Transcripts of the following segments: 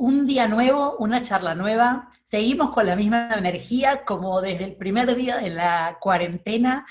un día nuevo, una charla nueva. Seguimos con la misma energía como desde el primer día de la cuarentena,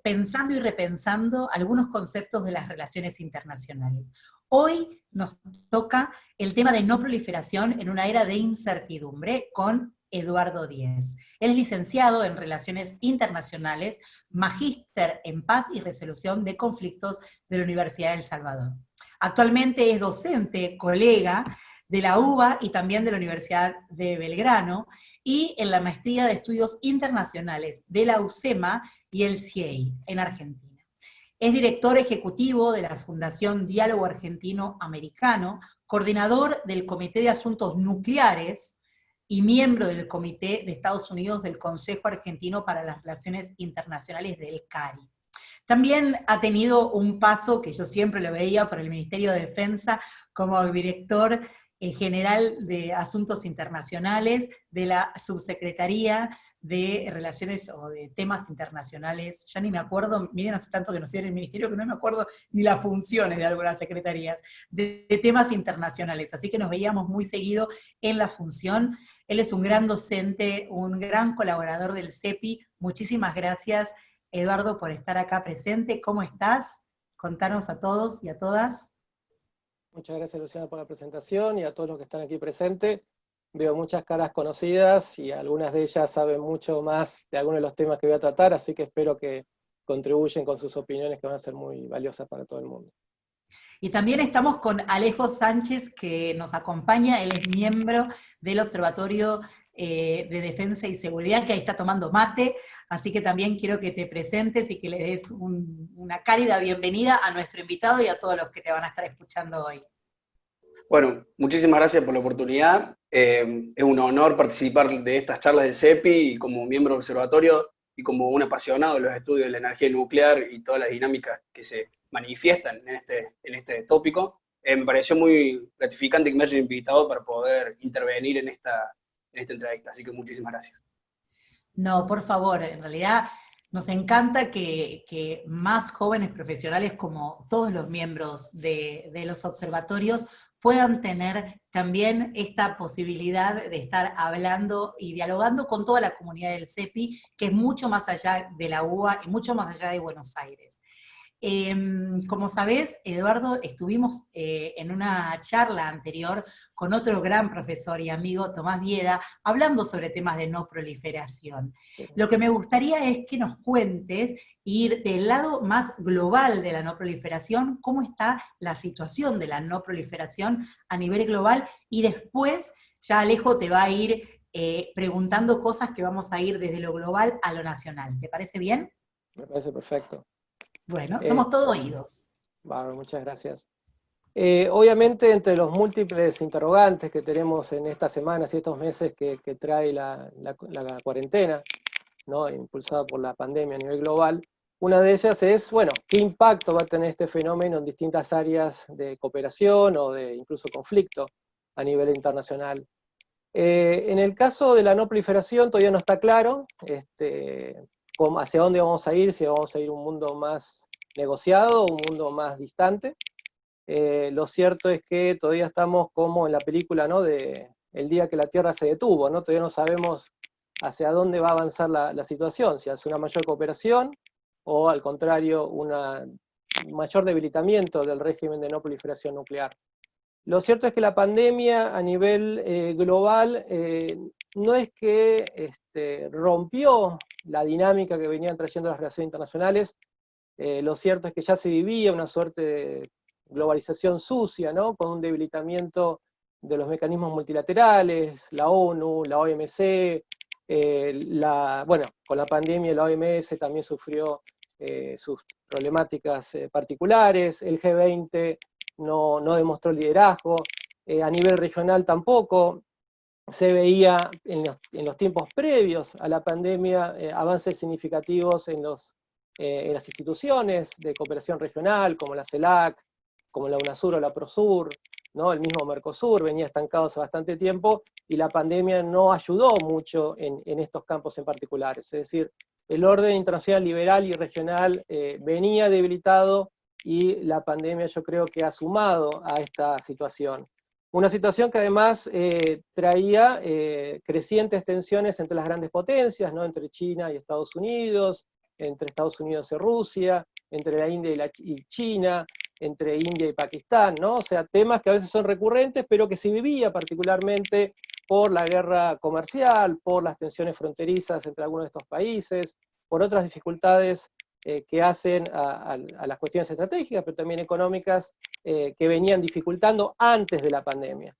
pensando y repensando algunos conceptos de las relaciones internacionales. Hoy nos toca el tema de no proliferación en una era de incertidumbre con Eduardo Díez. Él es licenciado en Relaciones Internacionales, magíster en Paz y Resolución de Conflictos de la Universidad de El Salvador. Actualmente es docente, colega de la UBA y también de la Universidad de Belgrano, y en la Maestría de Estudios Internacionales de la UCEMA y el CIEI en Argentina. Es director ejecutivo de la Fundación Diálogo Argentino-Americano, coordinador del Comité de Asuntos Nucleares y miembro del Comité de Estados Unidos del Consejo Argentino para las Relaciones Internacionales del CARI. También ha tenido un paso que yo siempre lo veía por el Ministerio de Defensa como director general de Asuntos Internacionales de la Subsecretaría de Relaciones o de Temas Internacionales. Ya ni me acuerdo, miren, hace tanto que no estoy en el ministerio que no me acuerdo ni las funciones de algunas secretarías, de temas internacionales. Así que nos veíamos muy seguido en la función. Él es un gran docente, un gran colaborador del CEPI. Muchísimas gracias, Eduardo, por estar acá presente. ¿Cómo estás? Contanos a todos y a todas. Muchas gracias, Luciana, por la presentación y a todos los que están aquí presentes. Veo muchas caras conocidas y algunas de ellas saben mucho más de algunos de los temas que voy a tratar, así que espero que contribuyen con sus opiniones que van a ser muy valiosas para todo el mundo. Y también estamos con Alejo Sánchez, que nos acompaña. Él es miembro del Observatorio de Defensa y Seguridad, que ahí está tomando mate, así que también quiero que te presentes y que le des una cálida bienvenida a nuestro invitado y a todos los que te van a estar escuchando hoy. Bueno, muchísimas gracias por la oportunidad. Es un honor participar de estas charlas del CEPI y como miembro del observatorio y como un apasionado de los estudios de la energía nuclear y todas las dinámicas que se manifiestan en este tópico. Me pareció muy gratificante que me hayan invitado para poder intervenir en esta entrevista, así que muchísimas gracias. No, por favor, en realidad nos encanta que más jóvenes profesionales, como todos los miembros de los observatorios, puedan tener también esta posibilidad de estar hablando y dialogando con toda la comunidad del CEPI, que es mucho más allá de la UBA y mucho más allá de Buenos Aires. Como sabés, Eduardo, estuvimos en una charla anterior con otro gran profesor y amigo, Tomás Vieda, hablando sobre temas de no proliferación. Lo que me gustaría es que nos cuentes, ir del lado más global de la no proliferación, cómo está la situación de la no proliferación a nivel global, y después ya Alejo te va a ir preguntando cosas que vamos a ir desde lo global a lo nacional. ¿Te parece bien? Me parece perfecto. Bueno, somos todos oídos. Bueno, muchas gracias. Obviamente, entre los múltiples interrogantes que tenemos en estas semanas y estos meses que trae la cuarentena, ¿no?, impulsada por la pandemia a nivel global, una de ellas es, bueno, ¿qué impacto va a tener este fenómeno en distintas áreas de cooperación o de incluso conflicto a nivel internacional? En el caso de la no proliferación todavía no está claro hacia dónde vamos a ir, si vamos a ir a un mundo más negociado o un mundo más distante. Lo cierto es que todavía estamos como en la película, ¿no?, de El día que la Tierra se detuvo, ¿no? Todavía no sabemos hacia dónde va a avanzar la situación, si hacia una mayor cooperación o al contrario un mayor debilitamiento del régimen de no proliferación nuclear. Lo cierto es que la pandemia a nivel global no es que rompió la dinámica que venían trayendo las relaciones internacionales. Lo cierto es que ya se vivía una suerte de globalización sucia, ¿no?, con un debilitamiento de los mecanismos multilaterales, la ONU, la OMC, bueno, con la pandemia la OMS también sufrió sus problemáticas particulares, el G20 no demostró liderazgo, a nivel regional tampoco. Se veía en los tiempos previos a la pandemia avances significativos en las instituciones de cooperación regional, como la CELAC, como la UNASUR o la PROSUR, ¿no? El mismo Mercosur venía estancado hace bastante tiempo, y la pandemia no ayudó mucho en estos campos en particulares. Es decir, el orden internacional liberal y regional venía debilitado, y la pandemia yo creo que ha sumado a esta situación. Una situación que además traía crecientes tensiones entre las grandes potencias, ¿no? Entre China y Estados Unidos, entre Estados Unidos y Rusia, entre la India y China, entre India y Pakistán, ¿no? O sea, temas que a veces son recurrentes, pero que se vivía particularmente por la guerra comercial, por las tensiones fronterizas entre algunos de estos países, por otras dificultades que hacen a las cuestiones estratégicas, pero también económicas, que venían dificultando antes de la pandemia.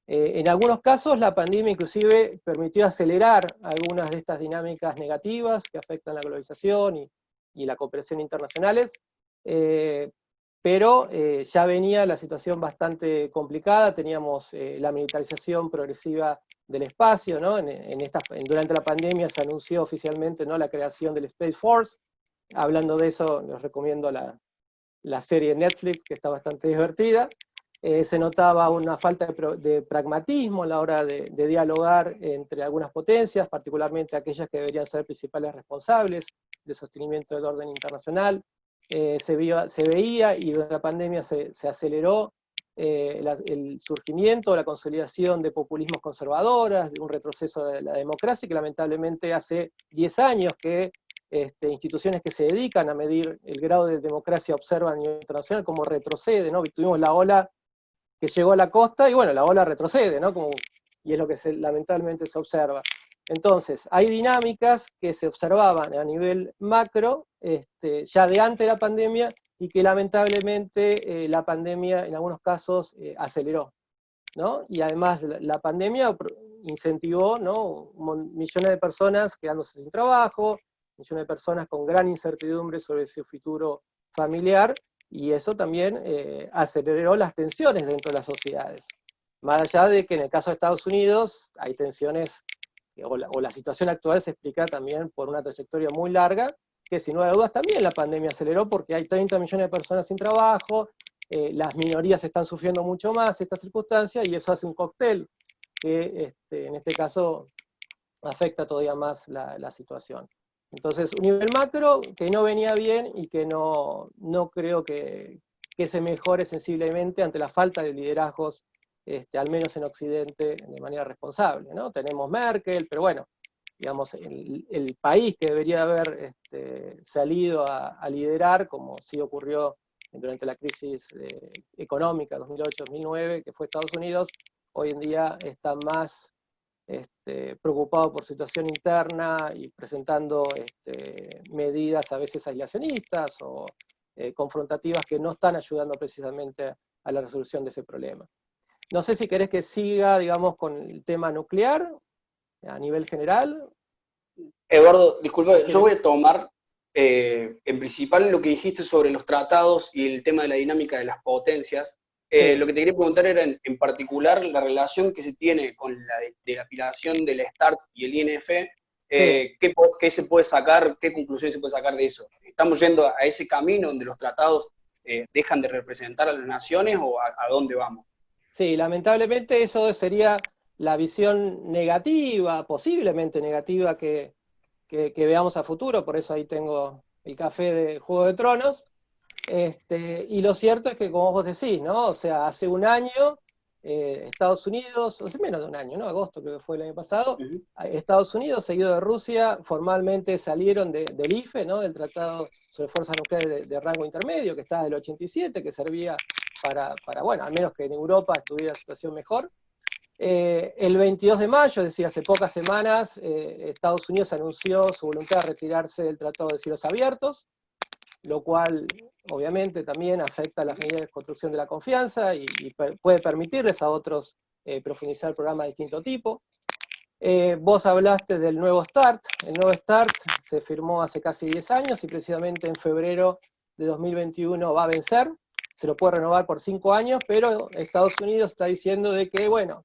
En algunos casos la pandemia inclusive permitió acelerar algunas de estas dinámicas negativas que afectan la globalización y la cooperación internacionales, pero ya venía la situación bastante complicada, teníamos la militarización progresiva del espacio, ¿no? Durante la pandemia se anunció oficialmente, ¿no?, la creación del Space Force. Hablando de eso, les recomiendo la serie Netflix, que está bastante divertida. Se notaba una falta de pragmatismo a la hora de dialogar entre algunas potencias, particularmente aquellas que deberían ser principales responsables del sostenimiento del orden internacional. Se veía, y durante la pandemia se aceleró el surgimiento, la consolidación de populismos conservadoras, de un retroceso de la democracia, que lamentablemente hace 10 años que instituciones que se dedican a medir el grado de democracia observan a nivel internacional como retrocede, ¿no? Tuvimos la ola que llegó a la costa, y bueno, la ola retrocede, ¿no? Y es lo que lamentablemente se observa. Entonces, hay dinámicas que se observaban a nivel macro, ya de antes de la pandemia, y que lamentablemente la pandemia en algunos casos aceleró, ¿no? Y además la pandemia incentivó, ¿no?, millones de personas quedándose sin trabajo, millones de personas con gran incertidumbre sobre su futuro familiar, y eso también aceleró las tensiones dentro de las sociedades. Más allá de que en el caso de Estados Unidos hay tensiones, o la situación actual se explica también por una trayectoria muy larga, que sin lugar a dudas también la pandemia aceleró, porque hay 30 millones de personas sin trabajo, las minorías están sufriendo mucho más esta circunstancia, y eso hace un cóctel que en este caso afecta todavía más la situación. Entonces, un nivel macro que no venía bien y que no creo que se mejore sensiblemente ante la falta de liderazgos, al menos en Occidente, de manera responsable, ¿no? Tenemos Merkel, pero bueno, digamos, el país que debería haber salido a liderar, como sí ocurrió durante la crisis económica 2008-2009, que fue Estados Unidos, hoy en día está más preocupado por situación interna y presentando medidas a veces aislacionistas o confrontativas que no están ayudando precisamente a la resolución de ese problema. No sé si querés que siga, digamos, con el tema nuclear a nivel general. Eduardo, disculpa, yo voy a tomar en principal lo que dijiste sobre los tratados y el tema de la dinámica de las potencias. Sí. Lo que te quería preguntar era en particular la relación que se tiene con la depilación del START y el INF. Sí. ¿Qué se puede sacar, qué conclusión se puede sacar de eso? ¿Estamos yendo a ese camino donde los tratados dejan de representar a las naciones, o a dónde vamos? Sí, lamentablemente eso sería la visión negativa, posiblemente negativa, que veamos a futuro. Por eso ahí tengo el café de Juego de Tronos. Y lo cierto es que, como vos decís, ¿no? O sea, hace un año, Estados Unidos, o sea, menos de un año, ¿no? Agosto creo que fue el año pasado, Estados Unidos, seguido de Rusia, formalmente salieron del IFE, ¿no?, del Tratado sobre Fuerzas Nucleares de Rango Intermedio, que está del 87, que servía para, bueno, al menos que en Europa estuviera la situación mejor. El 22 de mayo, es decir, hace pocas semanas, Estados Unidos anunció su voluntad de retirarse del Tratado de Cielos Abiertos, lo cual obviamente también afecta a las medidas de construcción de la confianza y puede permitirles a otros profundizar programas de distinto tipo. Vos hablaste del nuevo START. El nuevo START se firmó hace casi 10 años y precisamente en febrero de 2021 va a vencer. Se lo puede renovar por 5 años, pero Estados Unidos está diciendo de que, bueno,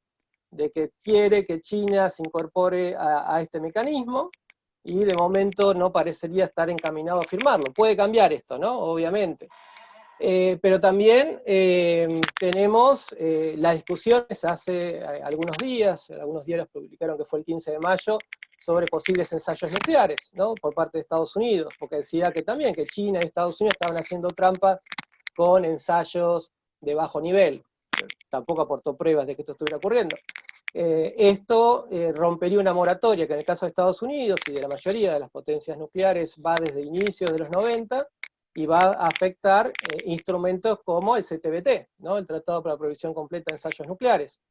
de que quiere que China se incorpore a este mecanismo, y de momento no parecería estar encaminado a firmarlo. Puede cambiar esto, ¿no? Obviamente. Pero también tenemos las discusiones hace algunos días, algunos diarios publicaron que fue el 15 de mayo, sobre posibles ensayos nucleares, ¿no?, por parte de Estados Unidos, porque decía que también que China y Estados Unidos estaban haciendo trampas con ensayos de bajo nivel. tampoco aportó pruebas de que esto estuviera ocurriendo. Esto rompería una moratoria que en el caso de Estados Unidos y de la mayoría de las potencias nucleares va desde inicios de los 90 y va a afectar instrumentos como el CTBT, ¿no? El Tratado para la Prohibición Completa de Ensayos Nucleares,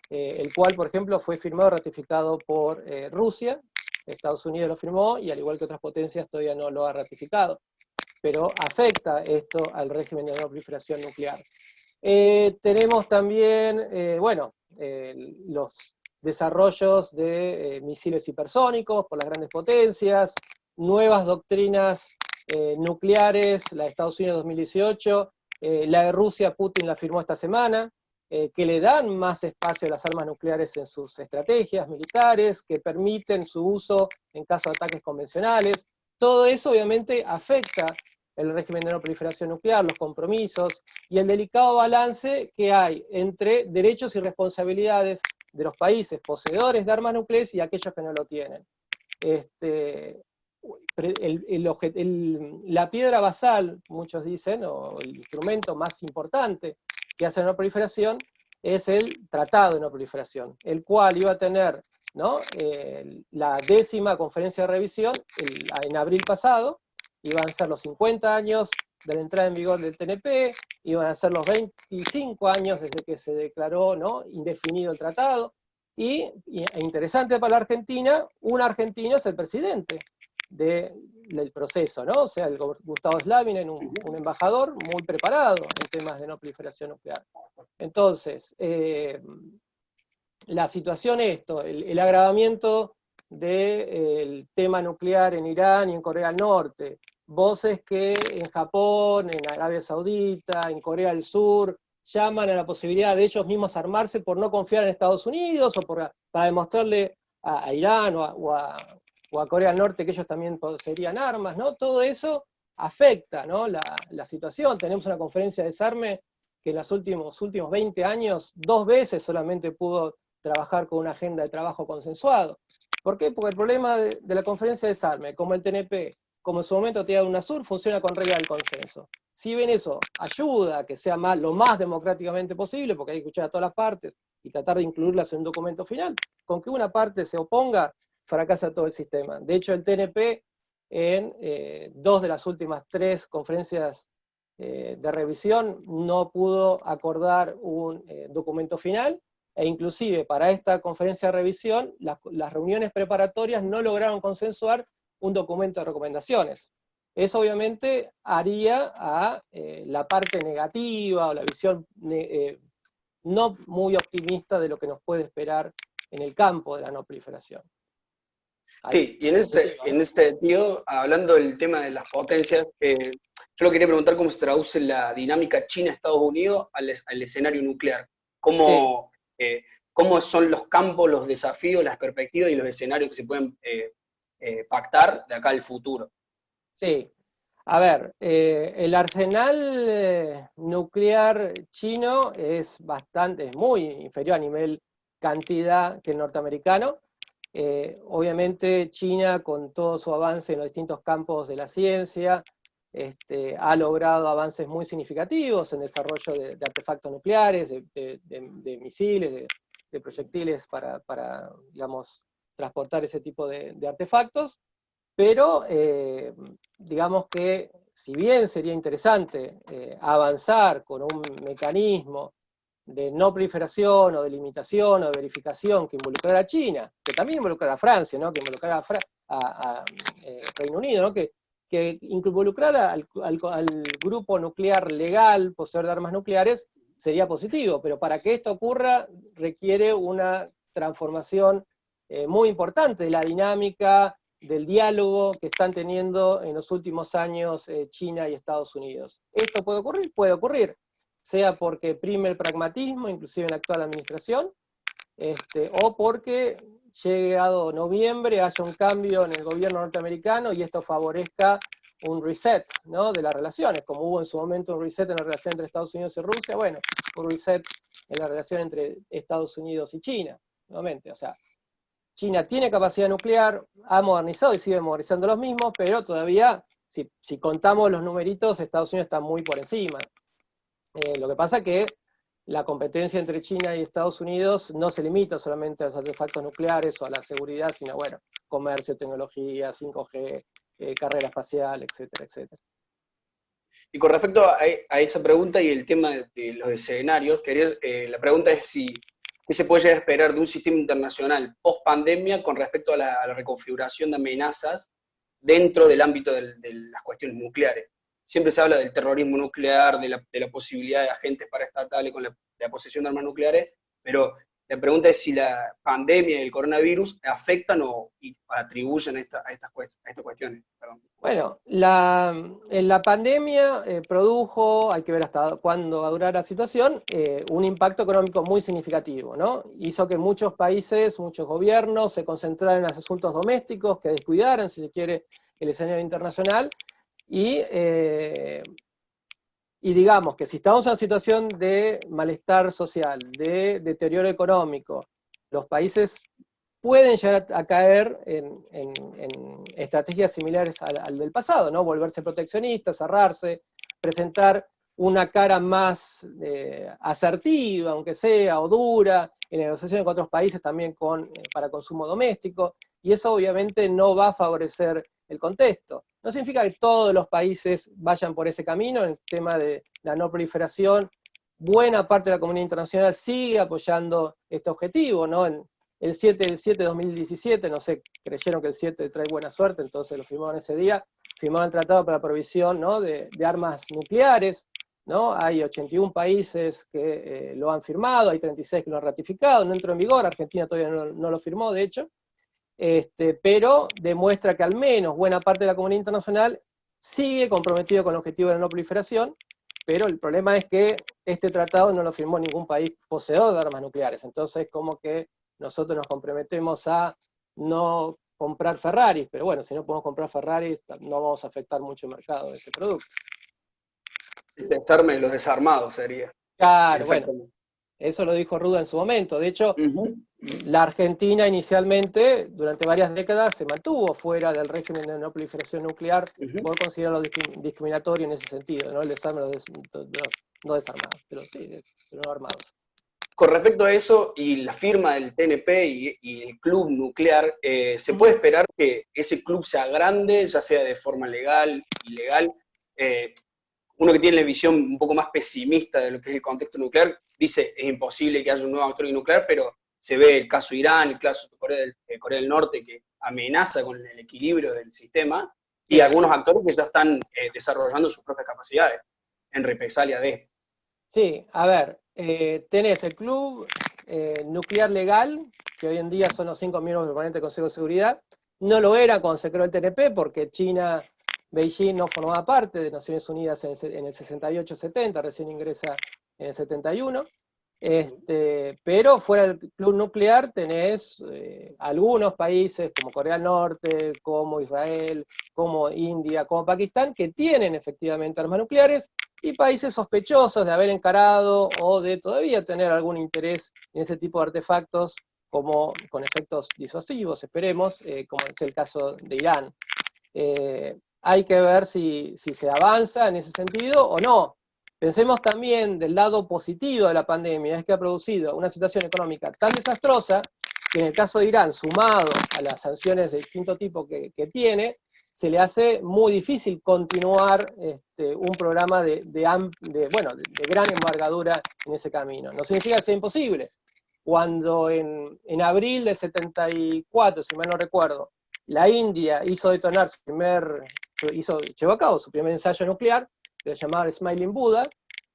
el cual, por ejemplo, fue firmado y ratificado por Rusia. Estados Unidos lo firmó y al igual que otras potencias todavía no lo ha ratificado. Pero afecta esto al régimen de no proliferación nuclear. Tenemos también, los desarrollos de misiles hipersónicos por las grandes potencias, nuevas doctrinas nucleares, la de Estados Unidos 2018, la de Rusia, Putin la firmó esta semana, que le dan más espacio a las armas nucleares en sus estrategias militares, que permiten su uso en caso de ataques convencionales. Todo eso obviamente afecta el régimen de no proliferación nuclear, los compromisos, y el delicado balance que hay entre derechos y responsabilidades de los países poseedores de armas nucleares y aquellos que no lo tienen. La piedra basal, muchos dicen, o el instrumento más importante que hace la no proliferación, es el Tratado de No Proliferación, el cual iba a tener, ¿no?, la 10ª conferencia de revisión en abril pasado. Iban a ser los 50 años de la entrada en vigor del TNP, iban a ser los 25 años desde que se declaró, ¿no?, indefinido el tratado, e interesante para la Argentina, un argentino es el presidente del proceso, ¿no? O sea, el Gustavo Slavinen, un embajador muy preparado en temas de no proliferación nuclear. Entonces, la situación el agravamiento del tema nuclear en Irán y en Corea del Norte, voces que en Japón, en Arabia Saudita, en Corea del Sur, llaman a la posibilidad de ellos mismos armarse por no confiar en Estados Unidos, o para demostrarle a Irán o a Corea del Norte que ellos también poseerían armas, ¿no? Todo eso afecta, ¿no?, la situación. Tenemos una conferencia de desarme que en los últimos 20 años, 2 veces solamente pudo trabajar con una agenda de trabajo consensuado. ¿Por qué? Porque el problema de la conferencia de desarme, como el TNP, como en su momento TIA UNASUR, funciona con regla del consenso. Si bien eso ayuda a que sea lo más democráticamente posible, porque hay que escuchar a todas las partes y tratar de incluirlas en un documento final, con que una parte se oponga, fracasa todo el sistema. De hecho, el TNP, en 2 de las últimas 3 conferencias de revisión, no pudo acordar un documento final, e inclusive para esta conferencia de revisión, las reuniones preparatorias no lograron consensuar un documento de recomendaciones. Eso obviamente haría a la parte negativa o la visión no muy optimista de lo que nos puede esperar en el campo de la no proliferación. Sí, y en este sentido, hablando del tema de las potencias, yo lo quería preguntar cómo se traduce la dinámica China-Estados Unidos al escenario nuclear. ¿Cómo son los campos, los desafíos, las perspectivas y los escenarios que se pueden pactar de acá al futuro? Sí, a ver, el arsenal nuclear chino es muy inferior a nivel cantidad que el norteamericano. Obviamente China, con todo su avance en los distintos campos de la ciencia, ha logrado avances muy significativos en desarrollo de artefactos nucleares, de misiles, de proyectiles para, digamos, transportar ese tipo de artefactos, pero digamos que si bien sería interesante avanzar con un mecanismo de no proliferación o de limitación o de verificación que involucrara a China, que también involucrara a Francia, ¿no?, que involucrara a Reino Unido, ¿no?, que involucrara al grupo nuclear legal, poseedor de armas nucleares, sería positivo, pero para que esto ocurra requiere una transformación muy importante de la dinámica del diálogo que están teniendo en los últimos años China y Estados Unidos. ¿Esto puede ocurrir? Puede ocurrir, sea porque prime el pragmatismo, inclusive en la actual administración, o porque llegado noviembre haya un cambio en el gobierno norteamericano y esto favorezca un reset, ¿no?, de las relaciones, como hubo en su momento un reset en la relación entre Estados Unidos y Rusia, bueno, un reset en la relación entre Estados Unidos y China, nuevamente, o sea, China tiene capacidad nuclear, ha modernizado y sigue modernizando los mismos, pero todavía, si contamos los numeritos, Estados Unidos está muy por encima. Lo que pasa es que la competencia entre China y Estados Unidos no se limita solamente a los artefactos nucleares o a la seguridad, sino, bueno, comercio, tecnología, 5G, carrera espacial, etcétera, etcétera. Y con respecto a esa pregunta y el tema de los escenarios, la pregunta es qué se puede llegar a esperar de un sistema internacional post pandemia con respecto a la reconfiguración de amenazas dentro del ámbito de las cuestiones nucleares. Siempre se habla del terrorismo nuclear, de la posibilidad de agentes paraestatales con la posesión de armas nucleares, pero la pregunta es si la pandemia y el coronavirus afectan y atribuyen a estas cuestiones. Perdón. Bueno, la pandemia produjo, hay que ver hasta cuándo va a durar la situación, un impacto económico muy significativo, ¿no? Hizo que muchos países, muchos gobiernos se concentraran en los asuntos domésticos, que descuidaran, si se quiere, el escenario internacional, y digamos que si estamos en una situación de malestar social, de deterioro económico, los países pueden llegar a caer en estrategias similares al del pasado, ¿no? Volverse proteccionistas, cerrarse, presentar una cara más asertiva, aunque sea, o dura, en negociaciones con otros países también para consumo doméstico, y eso obviamente no va a favorecer el contexto. No significa que todos los países vayan por ese camino, en el tema de la no proliferación, buena parte de la comunidad internacional sigue apoyando este objetivo, ¿no? El 7 del 7 de 2017, no sé, creyeron que el 7 trae buena suerte, entonces lo firmaron ese día, firmaron el tratado para la provisión, ¿no? de armas nucleares, ¿no? Hay 81 países que lo han firmado, hay 36 que lo han ratificado, no entró en vigor, Argentina todavía no lo firmó, de hecho, pero demuestra que al menos buena parte de la comunidad internacional sigue comprometido con el objetivo de la no proliferación, pero el problema es que este tratado no lo firmó ningún país poseedor de armas nucleares, entonces como que nosotros nos comprometemos a no comprar Ferraris, pero bueno, si no podemos comprar Ferraris, no vamos a afectar mucho el mercado de ese producto. El desarme de los desarmados sería. Claro, bueno, eso lo dijo Ruda en su momento. De hecho, la Argentina inicialmente, durante varias décadas, se mantuvo fuera del régimen de no proliferación nuclear, por considerarlo discriminatorio en ese sentido, ¿no? El desarme de los no desarmados, pero sí, de los no armados. Con respecto a eso y la firma del TNP y el club nuclear, ¿se puede esperar que ese club sea grande, ya sea de forma legal, ilegal? Uno que tiene la visión un poco más pesimista de lo que es el contexto nuclear, dice es imposible que haya un nuevo actor nuclear, pero se ve el caso Irán, el caso de Corea del Norte, que amenaza con el equilibrio del sistema, y algunos actores que ya están desarrollando sus propias capacidades en represalia de esto. Sí, a ver, tenés el club nuclear legal, que hoy en día son los 5 miembros permanentes del Consejo de Seguridad. No lo era cuando se creó el TNP, porque China, Beijing no formaba parte de Naciones Unidas en el 68-70, recién ingresa en el 71. Pero fuera del club nuclear tenés algunos países como Corea del Norte, como Israel, como India, como Pakistán, que tienen efectivamente armas nucleares, y países sospechosos de haber encarado o de todavía tener algún interés en ese tipo de artefactos, como con efectos disuasivos, esperemos, como es el caso de Irán. Hay que ver si se avanza en ese sentido o no. Pensemos también del lado positivo de la pandemia, es que ha producido una situación económica tan desastrosa que en el caso de Irán, sumado a las sanciones de distinto tipo que tiene, se le hace muy difícil continuar un programa de gran envergadura en ese camino. No significa que sea imposible. Cuando en abril del 74, si mal no recuerdo, la India hizo detonar llevó a cabo su primer ensayo nuclear, que se llamaba Smiling Buddha,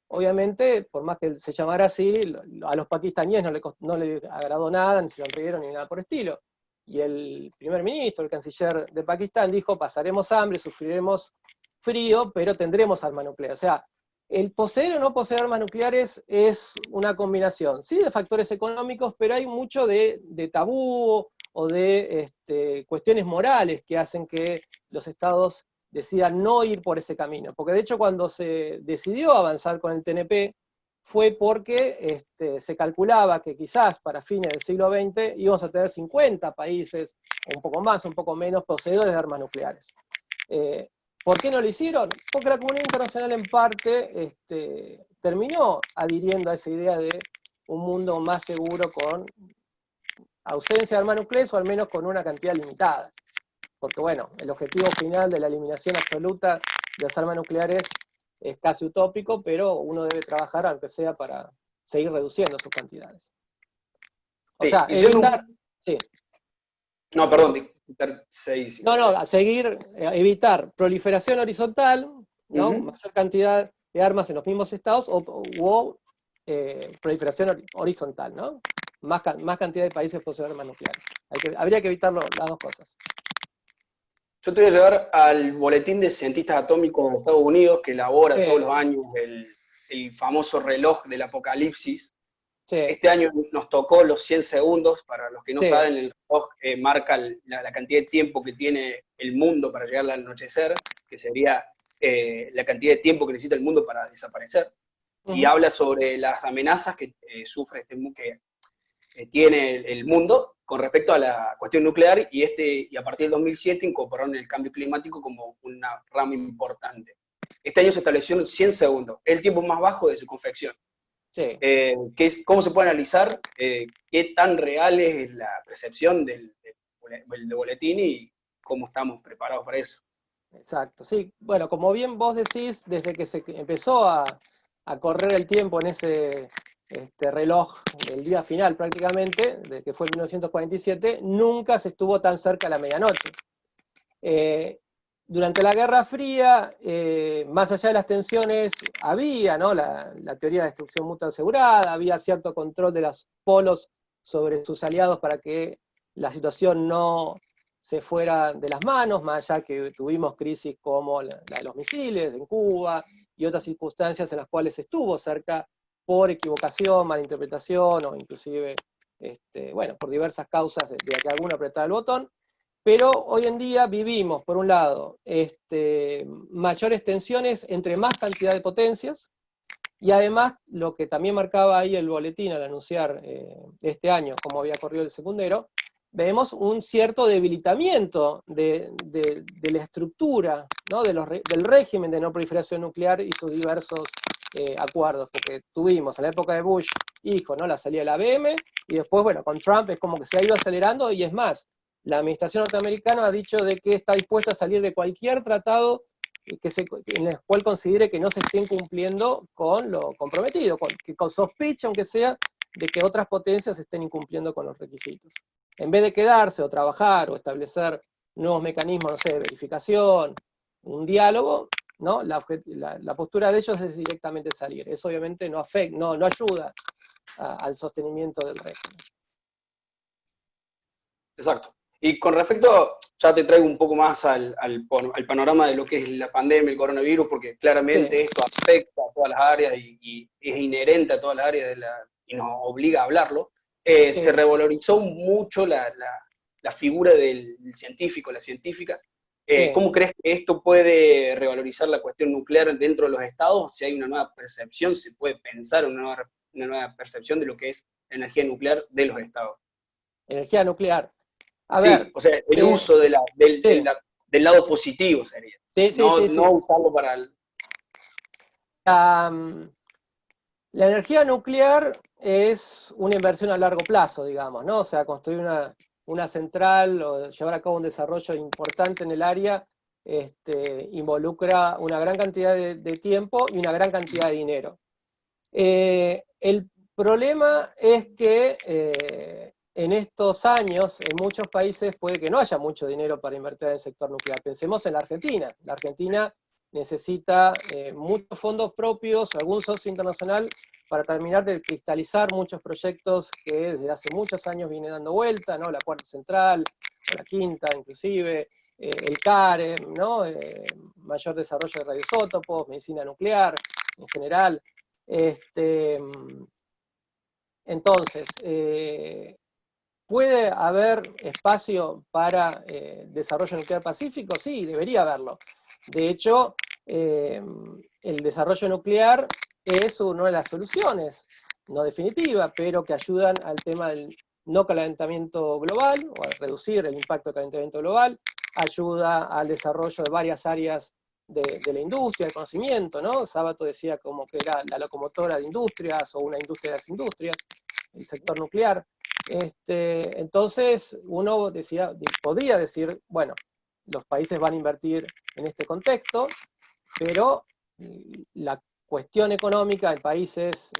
obviamente, por más que se llamara así, a los pakistaníes no le agradó nada, ni se sonrieron ni nada por el estilo. Y el primer ministro, el canciller de Pakistán, dijo: pasaremos hambre, sufriremos frío, pero tendremos armas nucleares. O sea, el poseer o no poseer armas nucleares es una combinación, sí, de factores económicos, pero hay mucho de tabú o de cuestiones morales que hacen que los estados decidan no ir por ese camino. Porque de hecho cuando se decidió avanzar con el TNP fue porque se calculaba que quizás para fines del siglo XX íbamos a tener 50 países, un poco más, un poco menos, poseedores de armas nucleares. ¿Por qué no lo hicieron? Porque la comunidad internacional en parte terminó adhiriendo a esa idea de un mundo más seguro con ausencia de armas nucleares o al menos con una cantidad limitada. Porque bueno, el objetivo final de la eliminación absoluta de las armas nucleares es casi utópico, pero uno debe trabajar aunque sea para seguir reduciendo sus cantidades. O sea, evitar... Sí. No, perdón, No, seguir, evitar proliferación horizontal, ¿no? Mayor cantidad de armas en los mismos estados, o proliferación horizontal, ¿no? Más cantidad de países poseen armas nucleares. Habría que evitar las dos cosas. Yo te voy a llevar al boletín de cientistas atómicos de Estados Unidos, que elabora todos los años el famoso reloj del apocalipsis. Sí. Este año nos tocó los 100 segundos, para los que no saben, el reloj marca la cantidad de tiempo que tiene el mundo para llegar al anochecer, que sería la cantidad de tiempo que necesita el mundo para desaparecer, y habla sobre las amenazas que sufre que tiene el mundo con respecto a la cuestión nuclear, y a partir del 2007 incorporaron el cambio climático como una rama importante. Este año se estableció en 100 segundos, el tiempo más bajo de su confección. Sí. ¿Cómo se puede analizar qué tan real es la percepción del boletín y cómo estamos preparados para eso? Exacto, sí. Bueno, como bien vos decís, desde que se empezó a correr el tiempo en ese reloj del día final prácticamente, de que fue 1947, nunca se estuvo tan cerca de la medianoche. Durante la Guerra Fría, más allá de las tensiones, había, ¿no?, la teoría de destrucción mutua asegurada, había cierto control de los polos sobre sus aliados para que la situación no se fuera de las manos, más allá que tuvimos crisis como la de los misiles en Cuba y otras circunstancias en las cuales estuvo cerca por equivocación, malinterpretación o inclusive, bueno, por diversas causas de que alguno apretaba el botón. Pero hoy en día vivimos, por un lado, mayores tensiones entre más cantidad de potencias, y además, lo que también marcaba ahí el boletín al anunciar este año, cómo había corrido el secundero, vemos un cierto debilitamiento de la estructura, ¿no?, del régimen de no proliferación nuclear y sus diversos acuerdos, porque tuvimos en la época de Bush, hijo, ¿no?, la salida de la ABM, y después, bueno, con Trump es como que se ha ido acelerando, y es más, la administración norteamericana ha dicho de que está dispuesta a salir de cualquier tratado en el cual considere que no se estén cumpliendo con lo comprometido, con sospecha, aunque sea, de que otras potencias estén incumpliendo con los requisitos. En vez de quedarse o trabajar o establecer nuevos mecanismos, no sé, de verificación, un diálogo, ¿no?, la postura de ellos es directamente salir. Eso obviamente no ayuda al sostenimiento del régimen. Exacto. Y con respecto, ya te traigo un poco más al panorama de lo que es la pandemia, el coronavirus, porque claramente esto afecta a todas las áreas y es inherente a todas las áreas y nos obliga a hablarlo. Se revalorizó mucho la figura del científico, la científica. ¿Cómo crees que esto puede revalorizar la cuestión nuclear dentro de los estados? Si hay una nueva percepción, se puede pensar una nueva percepción de lo que es la energía nuclear de los estados. Energía nuclear. A sí, ver, o sea, el uso del lado positivo sería. No usarlo para el... La energía nuclear es una inversión a largo plazo, digamos, ¿no? O sea, construir una central o llevar a cabo un desarrollo importante en el área involucra una gran cantidad de tiempo y una gran cantidad de dinero. El problema es que en estos años, en muchos países puede que no haya mucho dinero para invertir en el sector nuclear. Pensemos en la Argentina. La Argentina necesita muchos fondos propios, algún socio internacional, para terminar de cristalizar muchos proyectos que desde hace muchos años viene dando vuelta, ¿no? La Cuarta Central, la Quinta inclusive, el CARE, ¿no? Mayor desarrollo de radioisótopos, medicina nuclear en general. Entonces, ¿puede haber espacio para desarrollo nuclear pacífico? Sí, debería haberlo. De hecho, el desarrollo nuclear es una de las soluciones, no definitiva, pero que ayudan al tema del no calentamiento global, o a reducir el impacto del calentamiento global, ayuda al desarrollo de varias áreas de la industria, del conocimiento, ¿no? Sábato decía como que era la locomotora de industrias o una industria de las industrias, el sector nuclear. Entonces uno podría decir, bueno, los países van a invertir en este contexto, pero la cuestión económica en países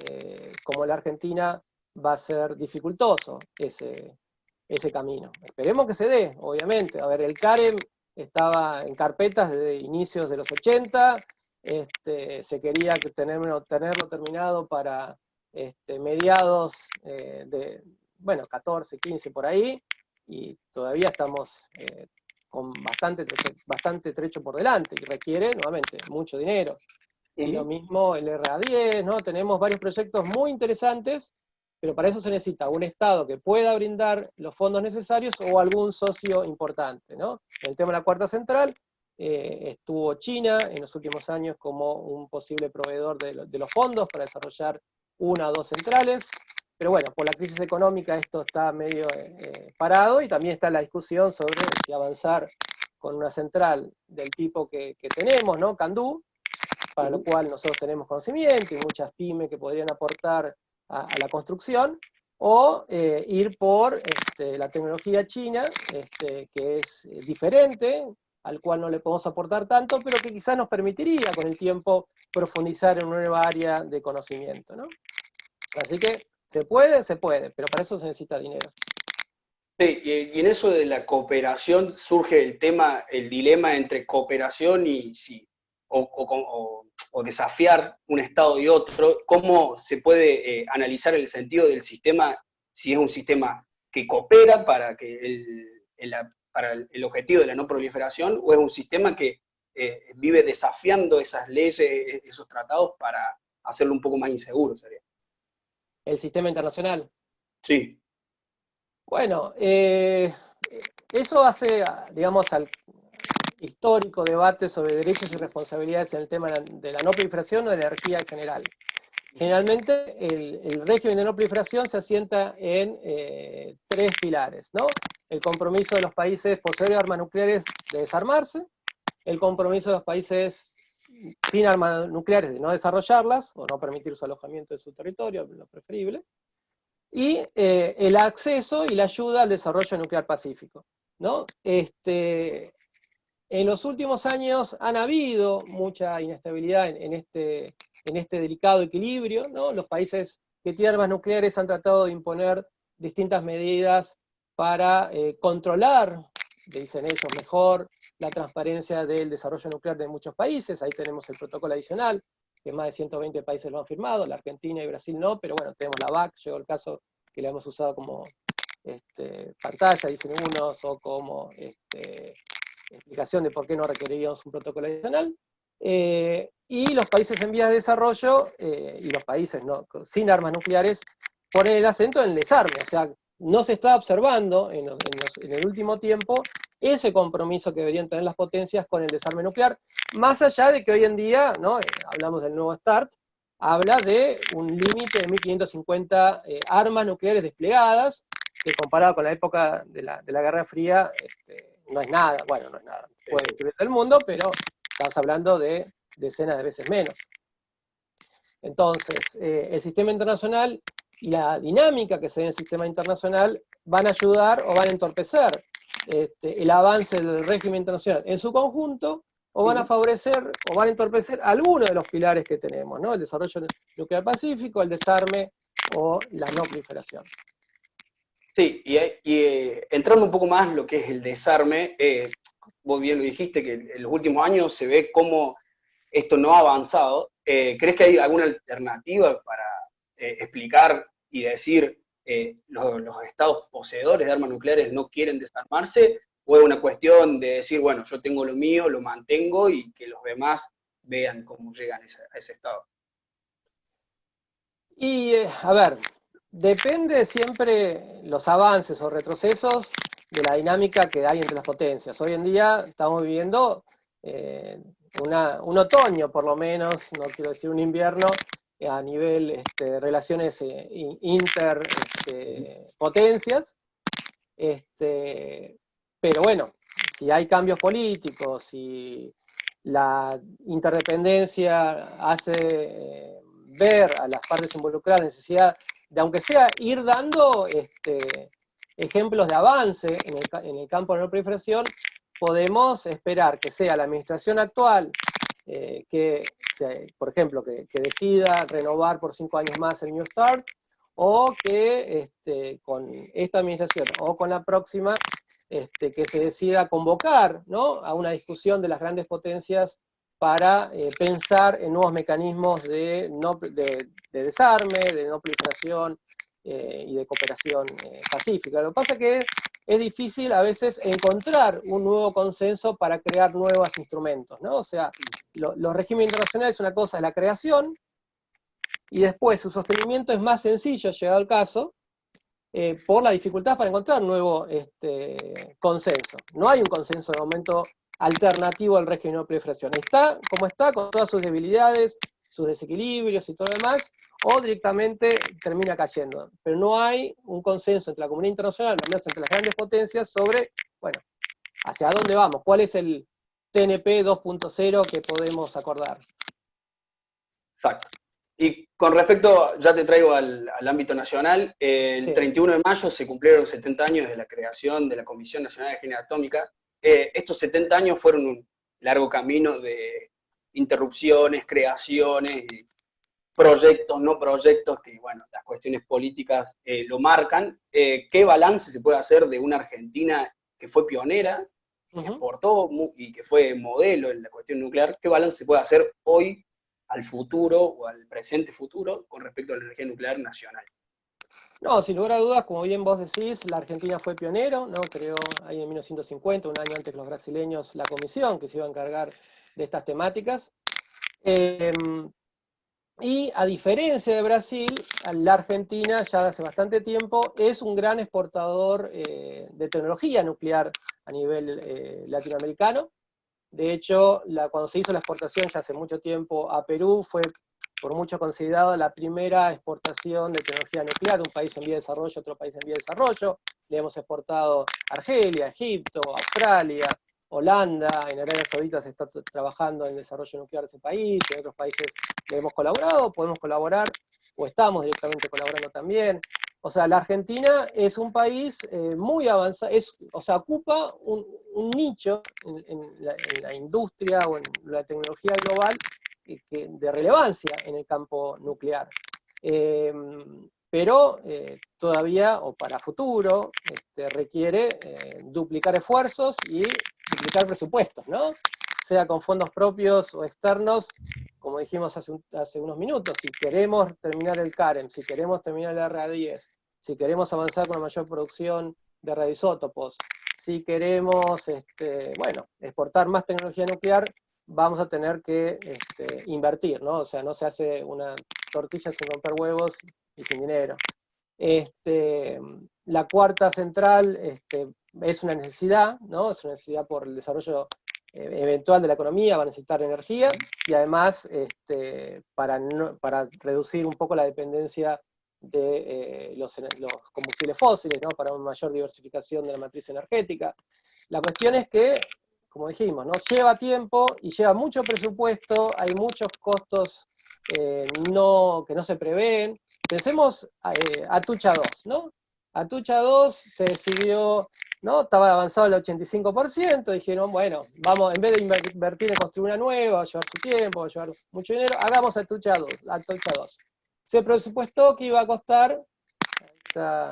como la Argentina va a ser dificultoso ese camino. Esperemos que se dé, obviamente. A ver, el CAREM estaba en carpetas desde inicios de los 80, se quería tenerlo terminado para mediados bueno, 14, 15 por ahí, y todavía estamos con bastante trecho por delante, y requiere, nuevamente, mucho dinero. Y lo mismo el RA10, ¿no? Tenemos varios proyectos muy interesantes, pero para eso se necesita un Estado que pueda brindar los fondos necesarios o algún socio importante, ¿no? En el tema de la cuarta central, estuvo China en los últimos años como un posible proveedor de los fondos para desarrollar una o dos centrales, pero bueno, por la crisis económica esto está medio parado, y también está la discusión sobre si avanzar con una central del tipo que tenemos, ¿no? Candú, para lo cual nosotros tenemos conocimiento y muchas pymes que podrían aportar a la construcción, o ir por la tecnología china, que es diferente, al cual no le podemos aportar tanto, pero que quizás nos permitiría con el tiempo profundizar en una nueva área de conocimiento, ¿no? Así que se puede, pero para eso se necesita dinero. Sí, y en eso de la cooperación surge el dilema entre cooperación y sí, o desafiar un Estado y otro. ¿Cómo se puede analizar el sentido del sistema, si es un sistema que coopera para el objetivo de la no proliferación, o es un sistema que vive desafiando esas leyes, esos tratados, para hacerlo un poco más inseguro, sería? El sistema internacional. Sí. Bueno, eso hace, digamos, al histórico debate sobre derechos y responsabilidades en el tema de la no proliferación o de la energía en general. Generalmente el régimen de no proliferación se asienta en tres pilares, ¿no? El compromiso de los países poseedores de armas nucleares de desarmarse, el compromiso de los países sin armas nucleares de no desarrollarlas, o no permitir su alojamiento en su territorio, lo preferible, y el acceso y la ayuda al desarrollo nuclear pacífico, ¿no? En los últimos años han habido mucha inestabilidad en este delicado equilibrio, ¿no? Los países que tienen armas nucleares han tratado de imponer distintas medidas para controlar, dicen ellos, mejor la transparencia del desarrollo nuclear de muchos países. Ahí tenemos el protocolo adicional, que más de 120 países lo han firmado, la Argentina y Brasil no, pero bueno, tenemos la VAC, llegó el caso que la hemos usado como pantalla, dicen unos, o como explicación de por qué no requeriríamos un protocolo adicional. Y los países en vías de desarrollo, y los países sin armas nucleares, ponen el acento en el desarme. O sea, no se está observando en el último tiempo ese compromiso que deberían tener las potencias con el desarme nuclear, más allá de que hoy en día, ¿no? Hablamos del nuevo START, habla de un límite de 1550 armas nucleares desplegadas, que comparado con la época de la Guerra Fría, no es nada. Bueno, no es nada, puede destruir el mundo, pero estamos hablando de decenas de veces menos. Entonces, el sistema internacional y la dinámica que se ve en el sistema internacional van a ayudar o van a entorpecer el avance del régimen internacional en su conjunto, o van a favorecer o van a entorpecer algunos de los pilares que tenemos, ¿no? El desarrollo nuclear pacífico, el desarme o la no proliferación. Sí, y entrando un poco más en lo que es el desarme, vos bien lo dijiste, que en los últimos años se ve cómo esto no ha avanzado. ¿Crees que hay alguna alternativa para explicar y decir los estados poseedores de armas nucleares no quieren desarmarse? ¿O es una cuestión de decir, bueno, yo tengo lo mío, lo mantengo, y que los demás vean cómo llegan a ese estado? Y, a ver, depende siempre los avances o retrocesos de la dinámica que hay entre las potencias. Hoy en día estamos viviendo un otoño, por lo menos, no quiero decir un invierno, a nivel relaciones interpotencias. Pero bueno, si hay cambios políticos, si la interdependencia hace ver a las partes involucradas la necesidad de, aunque sea, ir dando ejemplos de avance en el campo de la no proliferación, podemos esperar que sea la administración actual por ejemplo, que decida renovar por 5 años más el New START, o que con esta administración o con la próxima, que se decida convocar, ¿no?, a una discusión de las grandes potencias para pensar en nuevos mecanismos de desarme, de no proliferación y de cooperación pacífica. Lo que pasa es que es difícil a veces encontrar un nuevo consenso para crear nuevos instrumentos, ¿no? O sea, los regímenes internacionales, una cosa es la creación, y después su sostenimiento es más sencillo, llegado el caso, por la dificultad para encontrar nuevo consenso. No hay un consenso de momento alternativo al régimen de no proliferación. Está como está, con todas sus debilidades, sus desequilibrios y todo lo demás, o directamente termina cayendo. Pero no hay un consenso entre la comunidad internacional, al menos entre las grandes potencias, sobre, bueno, hacia dónde vamos, cuál es el TNP 2.0 que podemos acordar. Exacto. Y con respecto, ya te traigo al ámbito nacional, el Sí. 31 de mayo se cumplieron 70 años de la creación de la Comisión Nacional de Energía Atómica. Estos 70 años fueron un largo camino de interrupciones, creaciones, proyectos, no proyectos, que bueno, las cuestiones políticas lo marcan. ¿Qué balance se puede hacer de una Argentina que fue pionera, que exportó y que fue modelo en la cuestión nuclear? ¿Qué balance se puede hacer hoy al futuro o al presente futuro con respecto a la energía nuclear nacional? No, sin lugar a dudas, como bien vos decís, la Argentina fue pionero, ¿no? Creó ahí en 1950, un año antes que los brasileños, la comisión que se iba a encargar de estas temáticas. Y a diferencia de Brasil, la Argentina ya hace bastante tiempo es un gran exportador de tecnología nuclear a nivel latinoamericano. De hecho, cuando se hizo la exportación ya hace mucho tiempo a Perú, fue por mucho considerado la primera exportación de tecnología nuclear, un país en vía de desarrollo, otro país en vía de desarrollo. Le hemos exportado a Argelia, Egipto, Australia, Holanda, en Arabia Saudita se está trabajando en el desarrollo nuclear de ese país, en otros países le hemos colaborado, podemos colaborar, o estamos directamente colaborando también. O sea, la Argentina es un país muy avanzado, o sea, ocupa un nicho en la industria o en la tecnología global de relevancia en el campo nuclear. Pero todavía, o para futuro, requiere duplicar esfuerzos y duplicar presupuestos, ¿no? Sea con fondos propios o externos, como dijimos hace unos minutos, si queremos terminar el CAREM, si queremos terminar el RA10, si queremos avanzar con una mayor producción de radioisótopos, si queremos bueno, exportar más tecnología nuclear, vamos a tener que invertir, ¿no? O sea, no se hace una tortilla sin romper huevos y sin dinero. La cuarta central es una necesidad, ¿no? Es una necesidad por el desarrollo eventual de la economía, va a necesitar energía, y además para reducir un poco la dependencia de los combustibles fósiles, ¿no? Para una mayor diversificación de la matriz energética. La cuestión es que, como dijimos, ¿no? Lleva tiempo y lleva mucho presupuesto, hay muchos costos que no se prevén. Pensemos Atucha 2, ¿no? Atucha 2 se decidió, ¿no? Estaba avanzado el 85%, dijeron, bueno, vamos, en vez de invertir en construir una nueva, va a llevar su tiempo, va a llevar mucho dinero, hagamos Atucha 2. Se presupuestó que iba a costar, está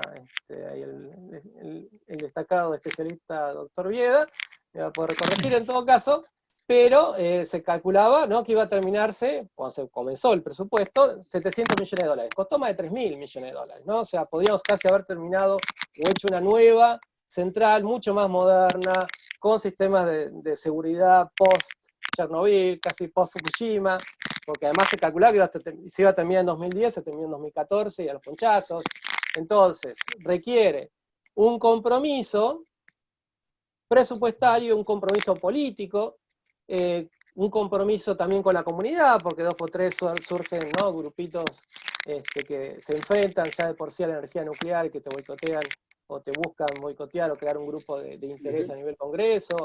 ahí el destacado especialista doctor Vieda, me va a poder corregir en todo caso, pero se calculaba, ¿no?, que iba a terminarse, cuando se comenzó el presupuesto, 700 millones de dólares. Costó más de 3.000 millones de dólares, ¿no? O sea, podríamos casi haber terminado o hecho una nueva central, mucho más moderna, con sistemas de seguridad post-Chernobyl, casi post-Fukushima, porque además se calculaba que se iba a terminar en 2010, se terminó en 2014 y a los ponchazos. Entonces, requiere un compromiso presupuestario, un compromiso político, un compromiso también con la comunidad, porque 2x3 surgen, ¿no?, grupitos que se enfrentan ya de por sí a la energía nuclear, que te boicotean o te buscan boicotear o crear un grupo de interés a nivel Congreso.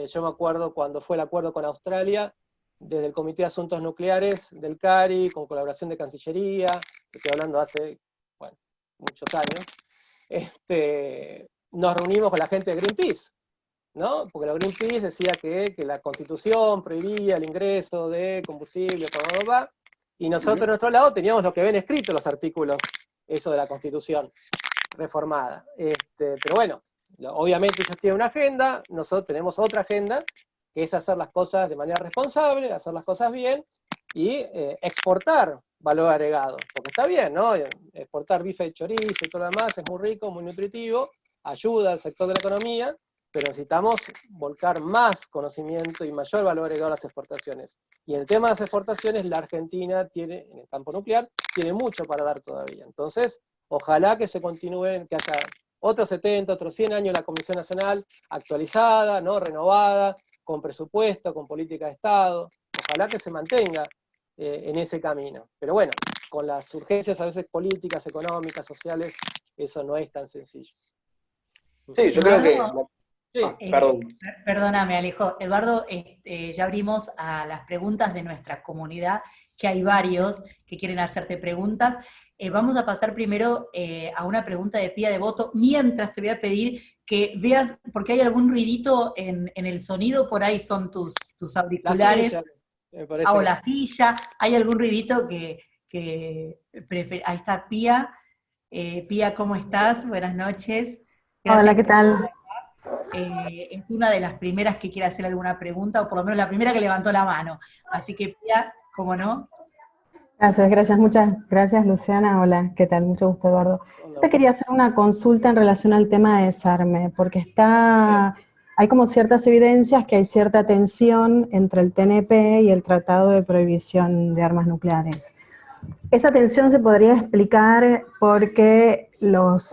Yo me acuerdo cuando fue el acuerdo con Australia, desde el Comité de Asuntos Nucleares del CARI, con colaboración de Cancillería, estoy hablando hace, bueno, muchos años, nos reunimos con la gente de Greenpeace, ¿no? Porque la Greenpeace decía que la Constitución prohibía el ingreso de combustible, y nosotros de nuestro lado teníamos lo que ven escrito los artículos, eso de la Constitución reformada. Pero bueno, obviamente ellos tienen una agenda, nosotros tenemos otra agenda, que es hacer las cosas de manera responsable, hacer las cosas bien, y exportar valor agregado, porque está bien, ¿no? Exportar bife de chorizo y todo lo demás es muy rico, muy nutritivo, ayuda al sector de la economía, pero necesitamos volcar más conocimiento y mayor valor agregado a las exportaciones. Y en el tema de las exportaciones, la Argentina tiene, en el campo nuclear, tiene mucho para dar todavía. Entonces, ojalá que se continúen, que haya otros 70, otros 100 años la Comisión Nacional actualizada, ¿no? Renovada, con presupuesto, con política de Estado. Ojalá que se mantenga en ese camino. Pero bueno, con las urgencias a veces políticas, económicas, sociales, eso no es tan sencillo. Sí, yo creo que... Eduardo, Sí. Perdón. perdóname, Alejo. Eduardo, ya abrimos a las preguntas de nuestra comunidad, que hay varios que quieren hacerte preguntas. Vamos a pasar primero a una pregunta de Pía Devoto, mientras te voy a pedir que veas, porque hay algún ruidito en el sonido, por ahí son tus auriculares, La silla, me parece o que... la silla, hay algún ruidito ahí está Pía. Pía, ¿cómo estás? Buenas noches. Hola, Gracias ¿qué por tal? es una de las primeras que quiere hacer alguna pregunta, o por lo menos la primera que levantó la mano. Así que, Pía, ¿cómo no? Gracias, muchas gracias, Luciana. Hola, ¿qué tal? Mucho gusto, Eduardo. Yo te quería hacer una consulta en relación al tema de desarme, porque hay como ciertas evidencias que hay cierta tensión entre el TNP y el Tratado de Prohibición de Armas Nucleares. Esa tensión se podría explicar porque los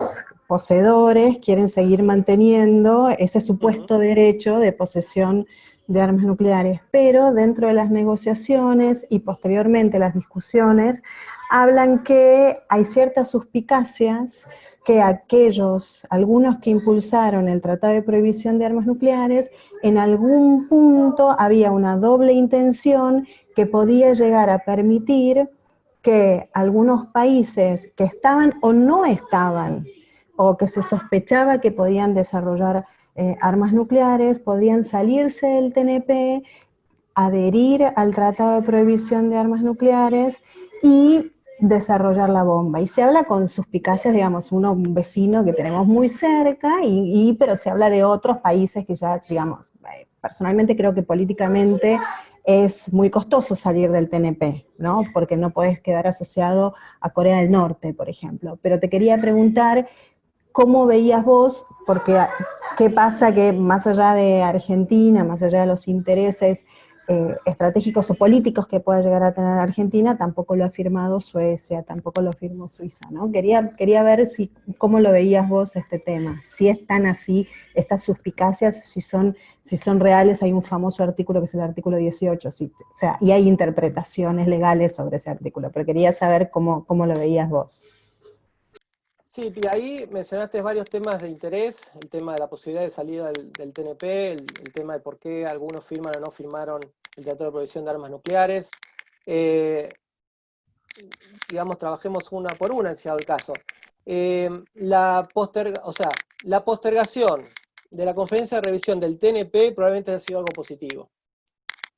poseedores quieren seguir manteniendo ese supuesto derecho de posesión de armas nucleares, pero dentro de las negociaciones y posteriormente las discusiones, hablan que hay ciertas suspicacias que algunos que impulsaron el Tratado de Prohibición de Armas Nucleares, en algún punto había una doble intención que podía llegar a permitir que algunos países que estaban o no estaban, o que se sospechaba que podían desarrollar armas nucleares, podían salirse del TNP, adherir al Tratado de Prohibición de Armas Nucleares y desarrollar la bomba. Y se habla con suspicacias, digamos, un vecino que tenemos muy cerca, pero se habla de otros países que ya, digamos, personalmente creo que políticamente es muy costoso salir del TNP, ¿no? Porque no puedes quedar asociado a Corea del Norte, por ejemplo. Pero te quería preguntar, ¿cómo veías vos? Porque, ¿qué pasa que más allá de Argentina, más allá de los intereses estratégicos o políticos que pueda llegar a tener Argentina, tampoco lo ha firmado Suecia, tampoco lo firmó Suiza, ¿no? Quería ver cómo lo veías vos este tema, si es tan así, estas suspicacias, si son reales. Hay un famoso artículo que es el artículo 18, o sea, y hay interpretaciones legales sobre ese artículo, pero quería saber cómo lo veías vos. Sí, y ahí mencionaste varios temas de interés, el tema de la posibilidad de salida del TNP, el tema de por qué algunos firman o no firmaron el Tratado de Prohibición de Armas Nucleares. Digamos, trabajemos una por una, si ha el caso. La postergación de la conferencia de revisión del TNP probablemente ha sido algo positivo.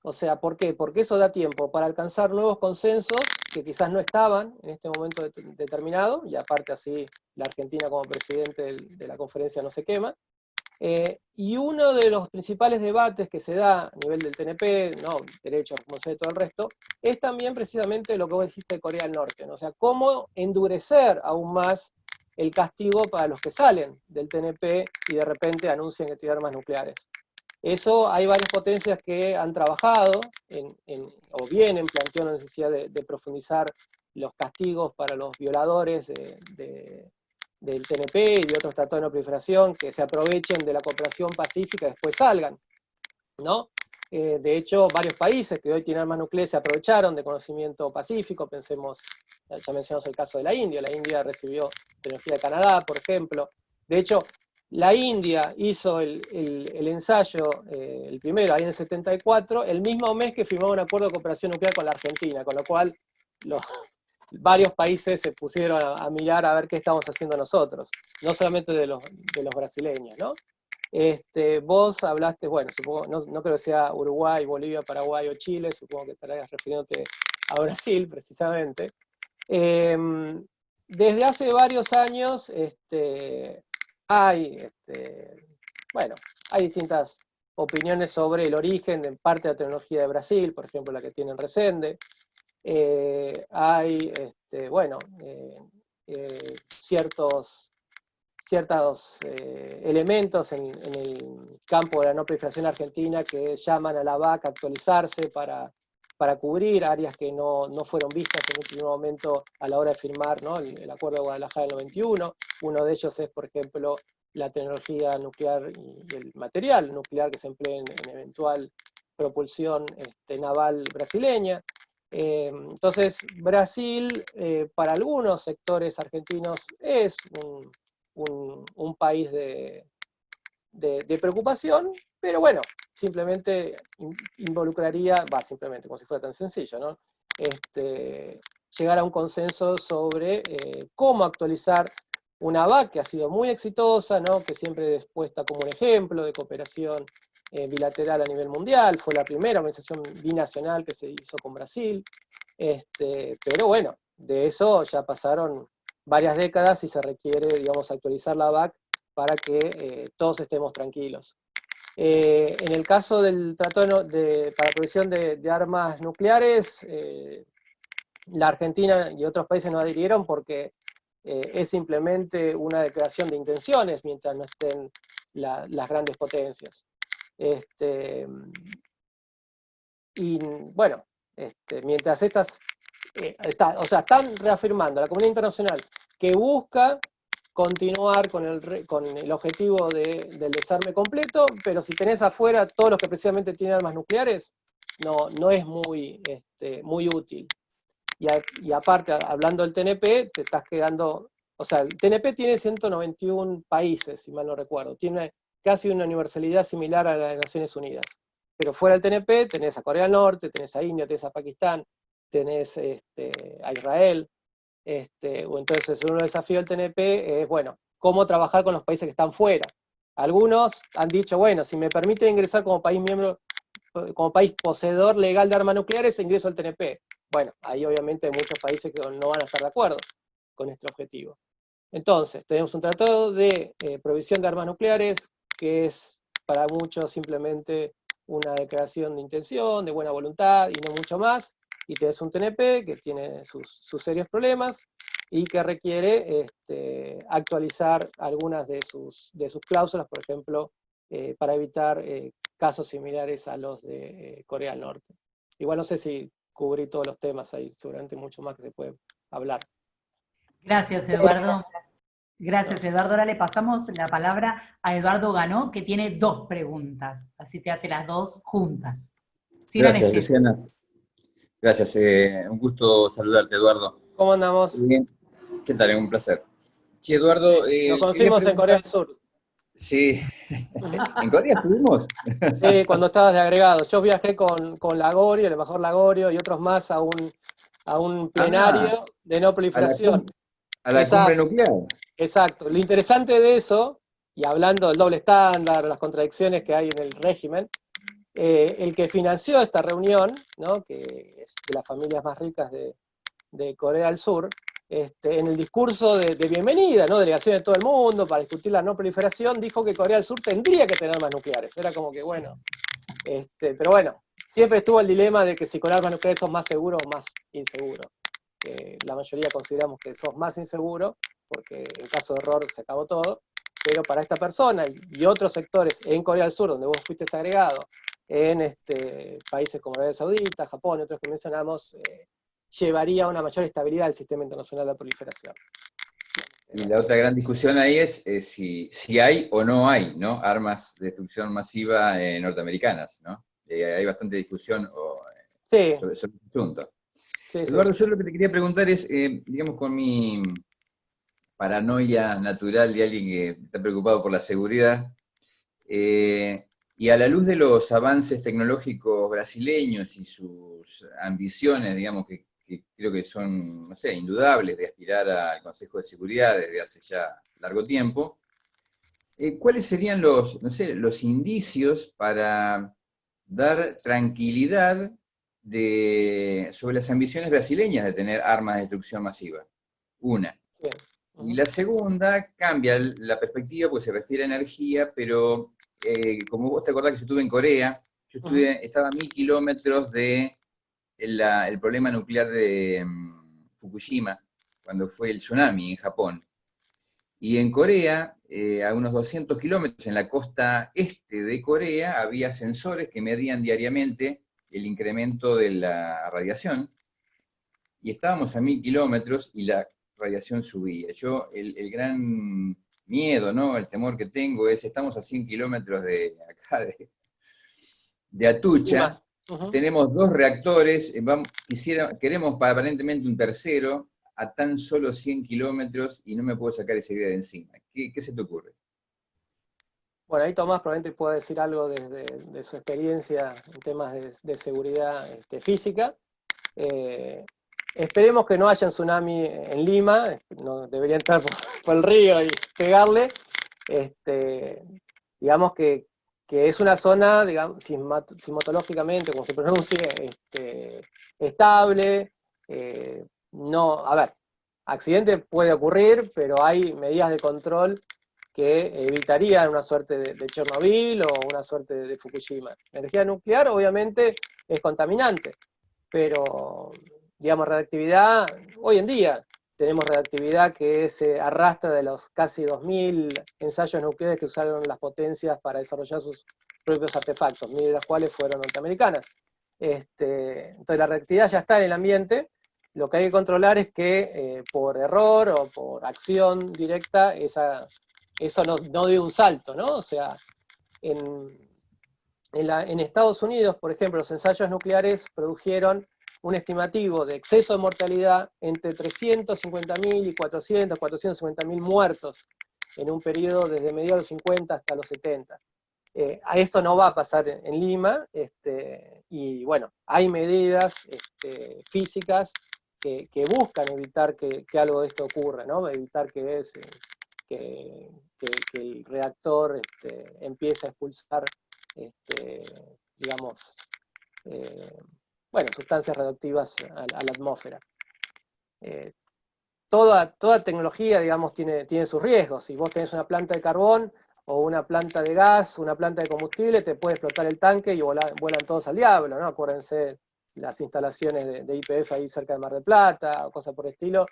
O sea, ¿por qué? Porque eso da tiempo para alcanzar nuevos consensos que quizás no estaban en este momento determinado, y aparte así la Argentina como presidente de la conferencia no se quema. Y uno de los principales debates que se da a nivel del TNP, ¿no? Derechos, como se ve todo el resto, es también precisamente lo que vos dijiste de Corea del Norte, ¿no? O sea, cómo endurecer aún más el castigo para los que salen del TNP y de repente anuncian que tienen armas nucleares. Eso hay varias potencias que han trabajado o vienen planteando la necesidad de profundizar los castigos para los violadores del TNP y de otros tratados de no proliferación, que se aprovechen de la cooperación pacífica y después salgan, ¿no? De hecho, varios países que hoy tienen armas nucleares se aprovecharon de conocimiento pacífico. Pensemos, ya mencionamos el caso de la India recibió tecnología de Canadá, por ejemplo. De hecho, La India hizo el ensayo, el primero, ahí en el 74, el mismo mes que firmó un acuerdo de cooperación nuclear con la Argentina, con lo cual varios países se pusieron a mirar a ver qué estamos haciendo nosotros, no solamente de los brasileños, ¿no? Vos hablaste, bueno, supongo, no creo que sea Uruguay, Bolivia, Paraguay o Chile, supongo que estarás refiriéndote a Brasil, precisamente. Desde hace varios años hay distintas opiniones sobre el origen de parte de la tecnología de Brasil, por ejemplo, la que tiene en Resende. Hay ciertos elementos en el campo de la no proliferación argentina que llaman a la BAC a actualizarse para cubrir áreas que no fueron vistas en un primer momento a la hora de firmar, ¿no?, el Acuerdo de Guadalajara del 91. Uno de ellos es, por ejemplo, la tecnología nuclear y el material nuclear que se emplea en eventual propulsión naval brasileña. Entonces, Brasil, para algunos sectores argentinos, es un país de preocupación, pero bueno, simplemente involucraría, simplemente, como si fuera tan sencillo, ¿no?, llegar a un consenso sobre cómo actualizar una BAC que ha sido muy exitosa, ¿no?, que siempre es puesta como un ejemplo de cooperación bilateral a nivel mundial, fue la primera organización binacional que se hizo con Brasil, pero bueno, de eso ya pasaron varias décadas y se requiere, digamos, actualizar la BAC para que todos estemos tranquilos. En el caso del Tratado para provisión de armas nucleares, la Argentina y otros países no adhirieron porque es simplemente una declaración de intenciones mientras no estén las grandes potencias. Y bueno, mientras estas están reafirmando a la comunidad internacional que busca continuar con el objetivo del desarme completo, pero si tenés afuera todos los que precisamente tienen armas nucleares, no es muy útil. Y aparte, hablando del TNP, te estás quedando, o sea, el TNP tiene 191 países, si mal no recuerdo, tiene casi una universalidad similar a la de Naciones Unidas. Pero fuera del TNP tenés a Corea del Norte, tenés a India, tenés a Pakistán, tenés a Israel. Entonces, uno de los desafíos del TNP es, bueno, cómo trabajar con los países que están fuera. Algunos han dicho, bueno, si me permite ingresar como país miembro, como país poseedor legal de armas nucleares, ingreso al TNP. Bueno, ahí obviamente hay muchos países que no van a estar de acuerdo con este objetivo. Entonces, tenemos un tratado de provisión de armas nucleares, que es para muchos simplemente una declaración de intención, de buena voluntad y no mucho más, y tenés un TNP que tiene sus serios problemas y que requiere actualizar algunas de sus cláusulas, por ejemplo, para evitar casos similares a los de Corea del Norte. Igual no sé si cubrí todos los temas, hay seguramente mucho más que se puede hablar. Gracias, Eduardo. Gracias, Eduardo. Ahora le pasamos la palabra a Eduardo Ganó, que tiene 2 preguntas. Así te hace las 2 juntas. Gracias, Luciana. Gracias, un gusto saludarte, Eduardo. ¿Cómo andamos? Bien. ¿Qué tal? Un placer. Sí, Eduardo. Nos conocimos en Corea del Sur. Sí. ¿En Corea estuvimos? Sí, cuando estabas de agregado. Yo viajé con Lagorio, el embajador Lagorio y otros más a un plenario de no proliferación. A la cumbre nuclear. Exacto. Lo interesante de eso, y hablando del doble estándar, las contradicciones que hay en el régimen, el que financió esta reunión, ¿no?, que es de las familias más ricas de Corea del Sur, en el discurso de bienvenida, ¿no?, delegación de todo el mundo para discutir la no proliferación, dijo que Corea del Sur tendría que tener armas nucleares. Era como que, bueno, pero bueno, siempre estuvo el dilema de que si con armas nucleares sos más seguro o más inseguro. La mayoría consideramos que sos más inseguro, porque en caso de error se acabó todo, pero para esta persona y otros sectores en Corea del Sur, donde vos fuiste agregado, en países como Arabia Saudita, Japón y otros que mencionamos, llevaría a una mayor estabilidad del sistema internacional de la proliferación. Y la otra gran discusión ahí es si hay o no hay, ¿no?, armas de destrucción masiva norteamericanas, ¿no? Hay bastante discusión sobre el asunto. Sí, Eduardo, yo lo que te quería preguntar es, digamos, paranoia natural de alguien que está preocupado por la seguridad. Y a la luz de los avances tecnológicos brasileños y sus ambiciones, digamos, que creo que son, no sé, indudables de aspirar al Consejo de Seguridad desde hace ya largo tiempo, ¿cuáles serían los, no sé, los indicios para dar tranquilidad sobre las ambiciones brasileñas de tener armas de destrucción masiva? Una. Bien. Y la segunda cambia la perspectiva, pues se refiere a energía, pero como vos te acordás que yo estuve en Corea, yo estaba a 1000 kilómetros de el problema nuclear de Fukushima, cuando fue el tsunami en Japón. Y en Corea, a unos 200 kilómetros en la costa este de Corea, había sensores que medían diariamente el incremento de la radiación, y estábamos a 1000 kilómetros y la radiación subía. Yo, el gran miedo, ¿no? El temor que tengo es, estamos a 100 kilómetros de acá, de Atucha, tenemos 2 reactores, queremos aparentemente un tercero, a tan solo 100 kilómetros, y no me puedo sacar esa idea de encima. ¿Qué se te ocurre? Bueno, ahí Tomás probablemente puede decir algo de su experiencia en temas de seguridad física. Esperemos que no haya un tsunami en Lima, no debería entrar por el río y pegarle. Digamos que es una zona, digamos, sismológicamente, como se pronuncie, estable. No, a ver, accidente puede ocurrir, pero hay medidas de control que evitarían una suerte de Chernobyl o una suerte de Fukushima. La energía nuclear obviamente es contaminante, pero digamos radiactividad, hoy en día tenemos radiactividad que se arrastra de los casi 2000 ensayos nucleares que usaron las potencias para desarrollar sus propios artefactos, 1000 de las cuales fueron norteamericanas. Entonces la radiactividad ya está en el ambiente. Lo que hay que controlar es que por error o por acción directa eso no dio un salto, ¿no? O sea, en Estados Unidos, por ejemplo, los ensayos nucleares produjeron un estimativo de exceso de mortalidad entre 350.000 y 450.000 muertos en un periodo desde mediados de los 50 hasta los 70. A eso no va a pasar en Lima, y bueno, hay medidas físicas que buscan evitar que algo de esto ocurra, ¿no? Evitar que el reactor empiece a expulsar, digamos, bueno, sustancias radioactivas a la atmósfera. Toda tecnología, digamos, tiene sus riesgos. Si vos tenés una planta de carbón o una planta de gas, una planta de combustible, te puede explotar el tanque y vuelan todos al diablo, ¿no? Acuérdense las instalaciones de YPF ahí cerca de Mar del Plata, o cosas por el estilo,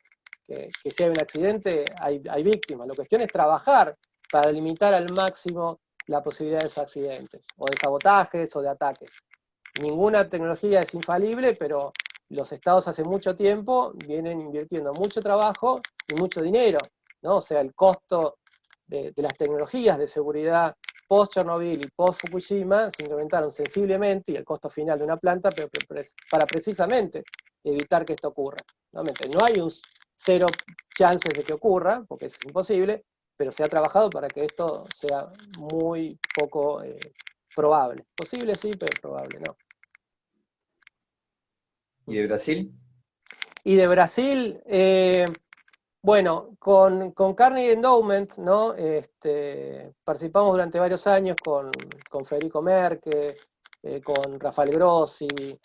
que si hay un accidente hay víctimas. La cuestión es trabajar para limitar al máximo la posibilidad de esos accidentes, o de sabotajes o de ataques. Ninguna tecnología es infalible, pero los estados hace mucho tiempo vienen invirtiendo mucho trabajo y mucho dinero, ¿no? O sea, el costo de las tecnologías de seguridad post-Chernobyl y post-Fukushima se incrementaron sensiblemente, y el costo final de una planta, pero para precisamente evitar que esto ocurra. No hay un 0 chances de que ocurra, porque es imposible, pero se ha trabajado para que esto sea muy poco probable. Posible sí, pero probable no. ¿Y de Brasil? Y de Brasil, bueno, con Carnegie Endowment, ¿no? Participamos durante varios años con Federico Merque, con Rafael Grossi,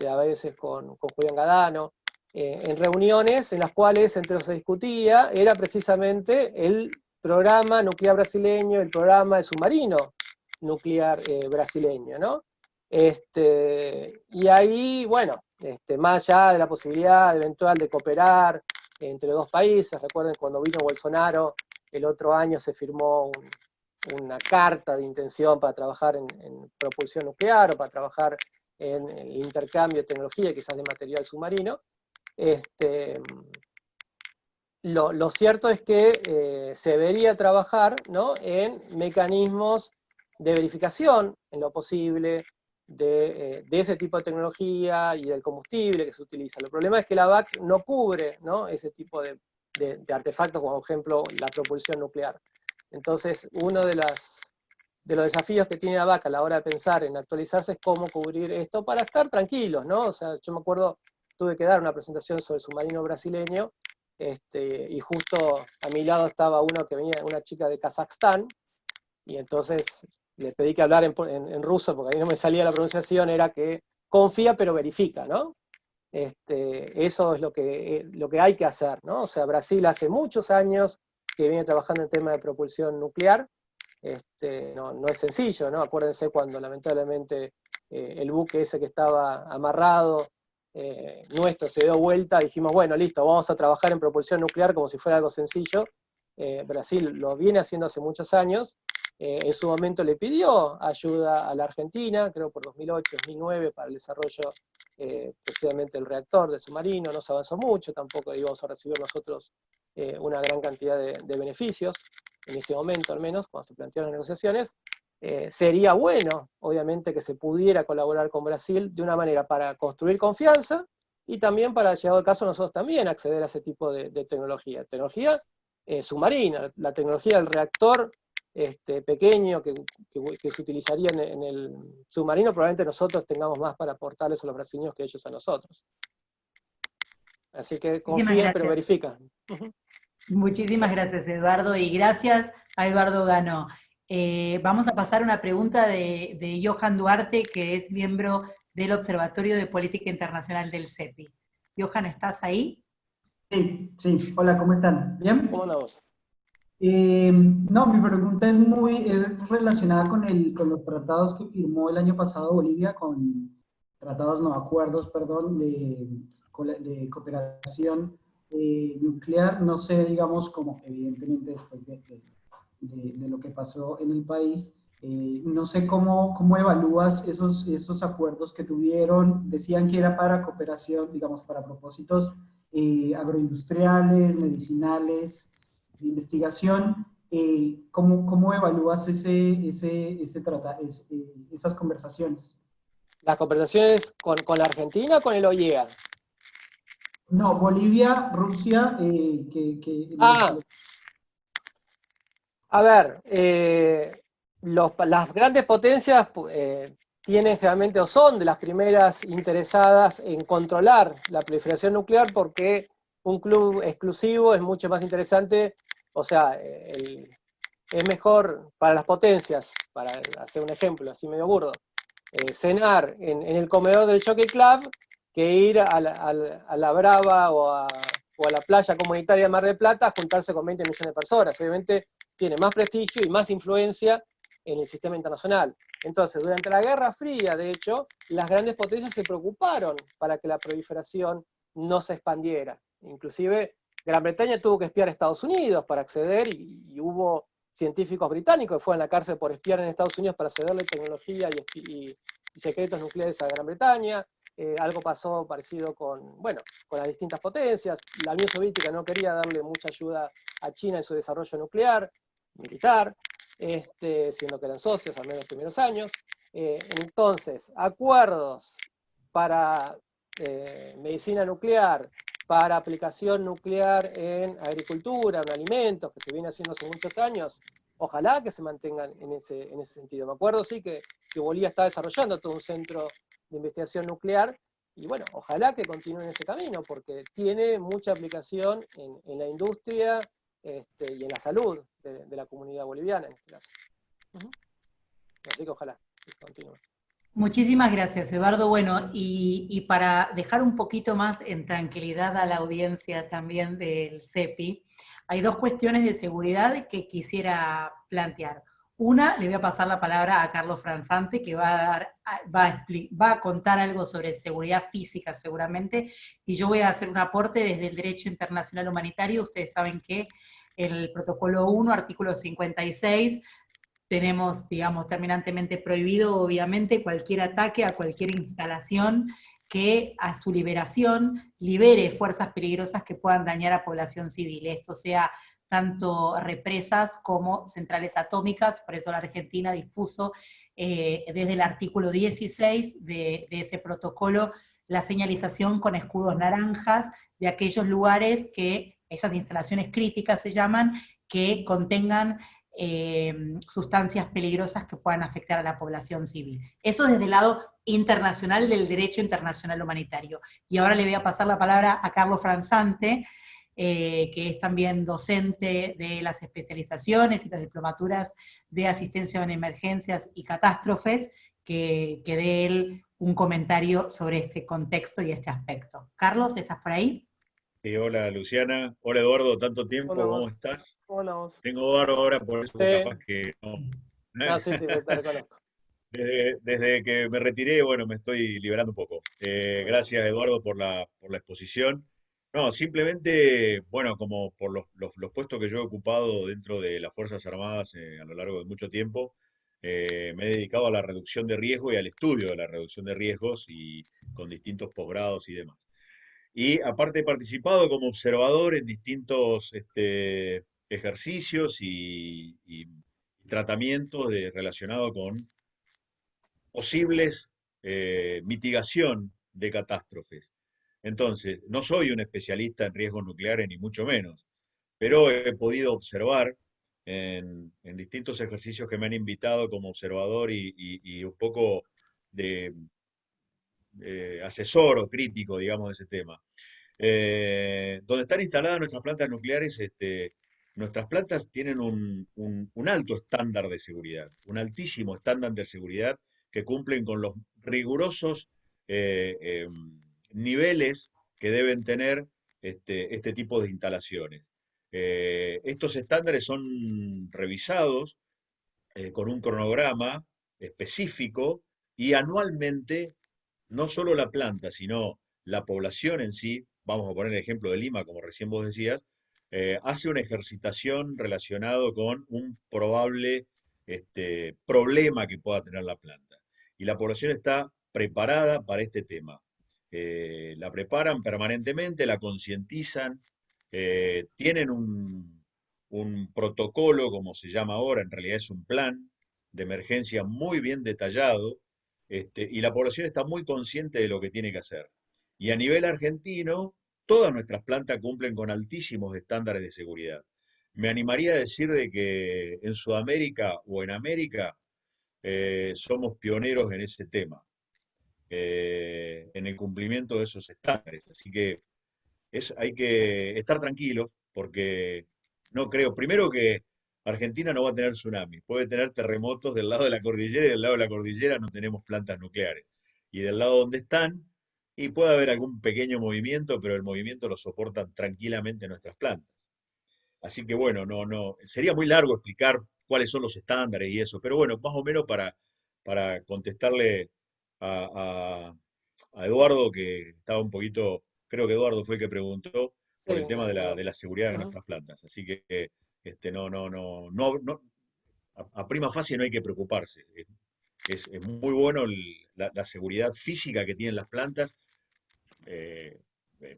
a veces con Julián Gadano, en reuniones en las cuales entre los se discutía, era precisamente el programa nuclear brasileño, el programa de submarino nuclear brasileño, ¿no? Y ahí, bueno, más allá de la posibilidad eventual de cooperar entre 2 países, recuerden cuando vino Bolsonaro, el otro año se firmó una carta de intención para trabajar en propulsión nuclear, o para trabajar en el intercambio de tecnología, quizás de material submarino. Lo cierto es que se debería trabajar, ¿no? En mecanismos de verificación, en lo posible, de ese tipo de tecnología y del combustible que se utiliza. El problema es que la BAC no cubre, ¿no? Ese tipo de de artefactos, como por ejemplo la propulsión nuclear. Entonces, uno de los desafíos que tiene la VAC a la hora de pensar en actualizarse es cómo cubrir esto para estar tranquilos, ¿no? O sea, yo me acuerdo, tuve que dar una presentación sobre el submarino brasileño, y justo a mi lado estaba una chica de Kazajstán, y entonces le pedí que hablara en ruso, porque a mí no me salía la pronunciación, era que confía pero verifica, ¿no? Eso es lo que hay que hacer, ¿no? O sea, Brasil hace muchos años que viene trabajando en tema de propulsión nuclear. No es sencillo, ¿no? Acuérdense cuando lamentablemente el buque ese que estaba amarrado, nuestro, se dio vuelta, dijimos, bueno, listo, vamos a trabajar en propulsión nuclear como si fuera algo sencillo. Brasil lo viene haciendo hace muchos años. En su momento le pidió ayuda a la Argentina, creo por 2008, 2009, para el desarrollo precisamente del reactor, del submarino. No se avanzó mucho, tampoco íbamos a recibir nosotros una gran cantidad de beneficios, en ese momento al menos, cuando se plantearon las negociaciones. Sería bueno, obviamente, que se pudiera colaborar con Brasil de una manera para construir confianza y también para, llegado el caso, nosotros también acceder a ese tipo de tecnología. Tecnología submarina, la tecnología del reactor pequeño que se utilizaría en el submarino, probablemente nosotros tengamos más para aportarles a los brasileños que ellos a nosotros. Así que confíen, pero verifican. Muchísimas gracias, Eduardo, y gracias a Eduardo Gano. Vamos a pasar a una pregunta de Johan Duarte, que es miembro del Observatorio de Política Internacional del CEPI. Johan, ¿estás ahí? Sí, sí. Hola, ¿cómo están? ¿Bien? ¿Cómo andamos? No, mi pregunta es relacionada con los tratados que firmó el año pasado Bolivia, acuerdos, perdón, de cooperación nuclear. No sé, digamos, como evidentemente después de lo que pasó en el país, no sé cómo evalúas esos acuerdos que tuvieron. Decían que era para cooperación, digamos, para propósitos agroindustriales, medicinales, de investigación. ¿Cómo evalúas esas conversaciones? ¿Las conversaciones con la Argentina o con el OIEA? No, Bolivia, Rusia, A ver, las grandes potencias tienen generalmente, o son de las primeras interesadas en controlar la proliferación nuclear, porque un club exclusivo es mucho más interesante, o sea, es mejor para las potencias, para hacer un ejemplo así medio burdo, cenar en el comedor del Jockey Club que ir a la Brava o a la playa comunitaria de Mar del Plata a juntarse con 20 millones de personas. Obviamente tiene más prestigio y más influencia en el sistema internacional. Entonces, durante la Guerra Fría, de hecho, las grandes potencias se preocuparon para que la proliferación no se expandiera. Inclusive, Gran Bretaña tuvo que espiar a Estados Unidos para acceder, y hubo científicos británicos que fueron a la cárcel por espiar en Estados Unidos para cederle tecnología y secretos nucleares a Gran Bretaña. Algo pasó parecido con las distintas potencias. La Unión Soviética no quería darle mucha ayuda a China en su desarrollo nuclear, militar, siendo que eran socios al menos en los primeros años. Entonces, acuerdos para medicina nuclear, para aplicación nuclear en agricultura, en alimentos, que se viene haciendo hace muchos años, ojalá que se mantengan en ese sentido. Me acuerdo, sí, que Bolivia está desarrollando todo un centro de investigación nuclear, y bueno, ojalá que continúe en ese camino, porque tiene mucha aplicación en la industria y en la salud de la comunidad boliviana en este caso. Así que ojalá que continúe. Muchísimas gracias, Eduardo. Bueno, y para dejar un poquito más en tranquilidad a la audiencia también del CEPI, hay dos cuestiones de seguridad que quisiera plantear. Una, le voy a pasar la palabra a Carlos Franzante, que va a contar algo sobre seguridad física seguramente, y yo voy a hacer un aporte desde el derecho internacional humanitario. Ustedes saben que el protocolo 1, artículo 56, tenemos, digamos, terminantemente prohibido, obviamente, cualquier ataque a cualquier instalación que a su liberación libere fuerzas peligrosas que puedan dañar a población civil. Esto sea tanto represas como centrales atómicas. Por eso la Argentina dispuso desde el artículo 16 de ese protocolo la señalización con escudos naranjas de aquellos lugares que esas instalaciones críticas se llaman, que contengan sustancias peligrosas que puedan afectar a la población civil. Eso desde el lado internacional del derecho internacional humanitario. Y ahora le voy a pasar la palabra a Carlos Franzante, que es también docente de las especializaciones y las diplomaturas de asistencia en emergencias y catástrofes, que dé él un comentario sobre este contexto y este aspecto. Carlos, ¿estás por ahí? Sí, hola Luciana, hola Eduardo, tanto tiempo, Hola ¿cómo vos. estás? Hola vos. Tengo barro ahora, por eso Sí. capaz que no. No, sí, te reconozco. Desde que me retiré, bueno, me estoy liberando un poco. Gracias Eduardo por la exposición. No, simplemente, bueno, como por los puestos que yo he ocupado dentro de las Fuerzas Armadas a lo largo de mucho tiempo, me he dedicado a la reducción de riesgo y al estudio de la reducción de riesgos y con distintos posgrados y demás. Y aparte he participado como observador en distintos ejercicios y tratamientos relacionados con posibles mitigación de catástrofes. Entonces, no soy un especialista en riesgos nucleares, ni mucho menos, pero he podido observar en distintos ejercicios que me han invitado como observador y un poco de asesor o crítico, digamos, de ese tema. Donde están instaladas nuestras plantas nucleares, nuestras plantas tienen un alto estándar de seguridad, un altísimo estándar de seguridad que cumplen con los rigurosos niveles que deben tener este tipo de instalaciones. Estos estándares son revisados con un cronograma específico y anualmente no solo la planta, sino la población en sí, vamos a poner el ejemplo de Lima, como recién vos decías, hace una ejercitación relacionado con un probable problema que pueda tener la planta. Y la población está preparada para este tema. La preparan permanentemente, la concientizan, tienen un protocolo, como se llama ahora, en realidad es un plan de emergencia muy bien detallado, y la población está muy consciente de lo que tiene que hacer. Y a nivel argentino, todas nuestras plantas cumplen con altísimos estándares de seguridad. Me animaría a decir de que en Sudamérica o en América somos pioneros en ese tema, en el cumplimiento de esos estándares. Así que hay que estar tranquilos porque no creo, primero que Argentina no va a tener tsunami, puede tener terremotos del lado de la cordillera y del lado de la cordillera no tenemos plantas nucleares. Y del lado donde están, y puede haber algún pequeño movimiento, pero el movimiento lo soportan tranquilamente nuestras plantas. Así que bueno, sería muy largo explicar cuáles son los estándares y eso, pero bueno, más o menos para contestarle a, a Eduardo, que estaba un poquito, creo que Eduardo fue el que preguntó por Sí, el tema de la seguridad de Ujú. nuestras plantas. Así que a prima facie no hay que preocuparse. Es muy bueno la seguridad física que tienen las plantas. eh, eh,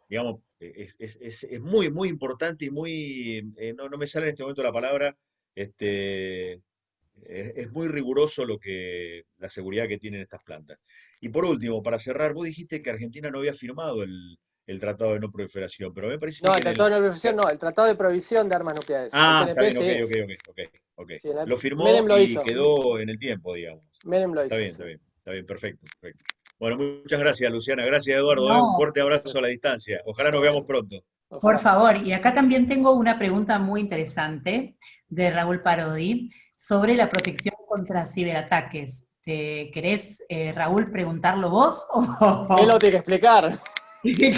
digamos, es muy, muy importante y muy, no me sale en este momento la palabra, es muy riguroso la seguridad que tienen estas plantas. Y por último, para cerrar, vos dijiste que Argentina no había firmado el Tratado de No Proliferación, pero me parece No, que el en Tratado el... de no proliferación no, el Tratado de Prohibición de Armas Nucleares. El Ah, está TNP bien, ok, sí. ok. Sí, Lo firmó Menem lo y hizo. quedó en el tiempo, digamos. Menem lo Está hizo, bien, sí. está bien, perfecto, perfecto. Bueno, muchas gracias, Luciana. Gracias, Eduardo. Un No, fuerte abrazo a Gracias. la distancia. Ojalá nos veamos Igualmente. pronto. por Ojalá. favor. Y acá también tengo una pregunta muy interesante de Raúl Parodi sobre la protección contra ciberataques. ¿Te querés, Raúl, preguntarlo vos? Él O... lo tiene que explicar.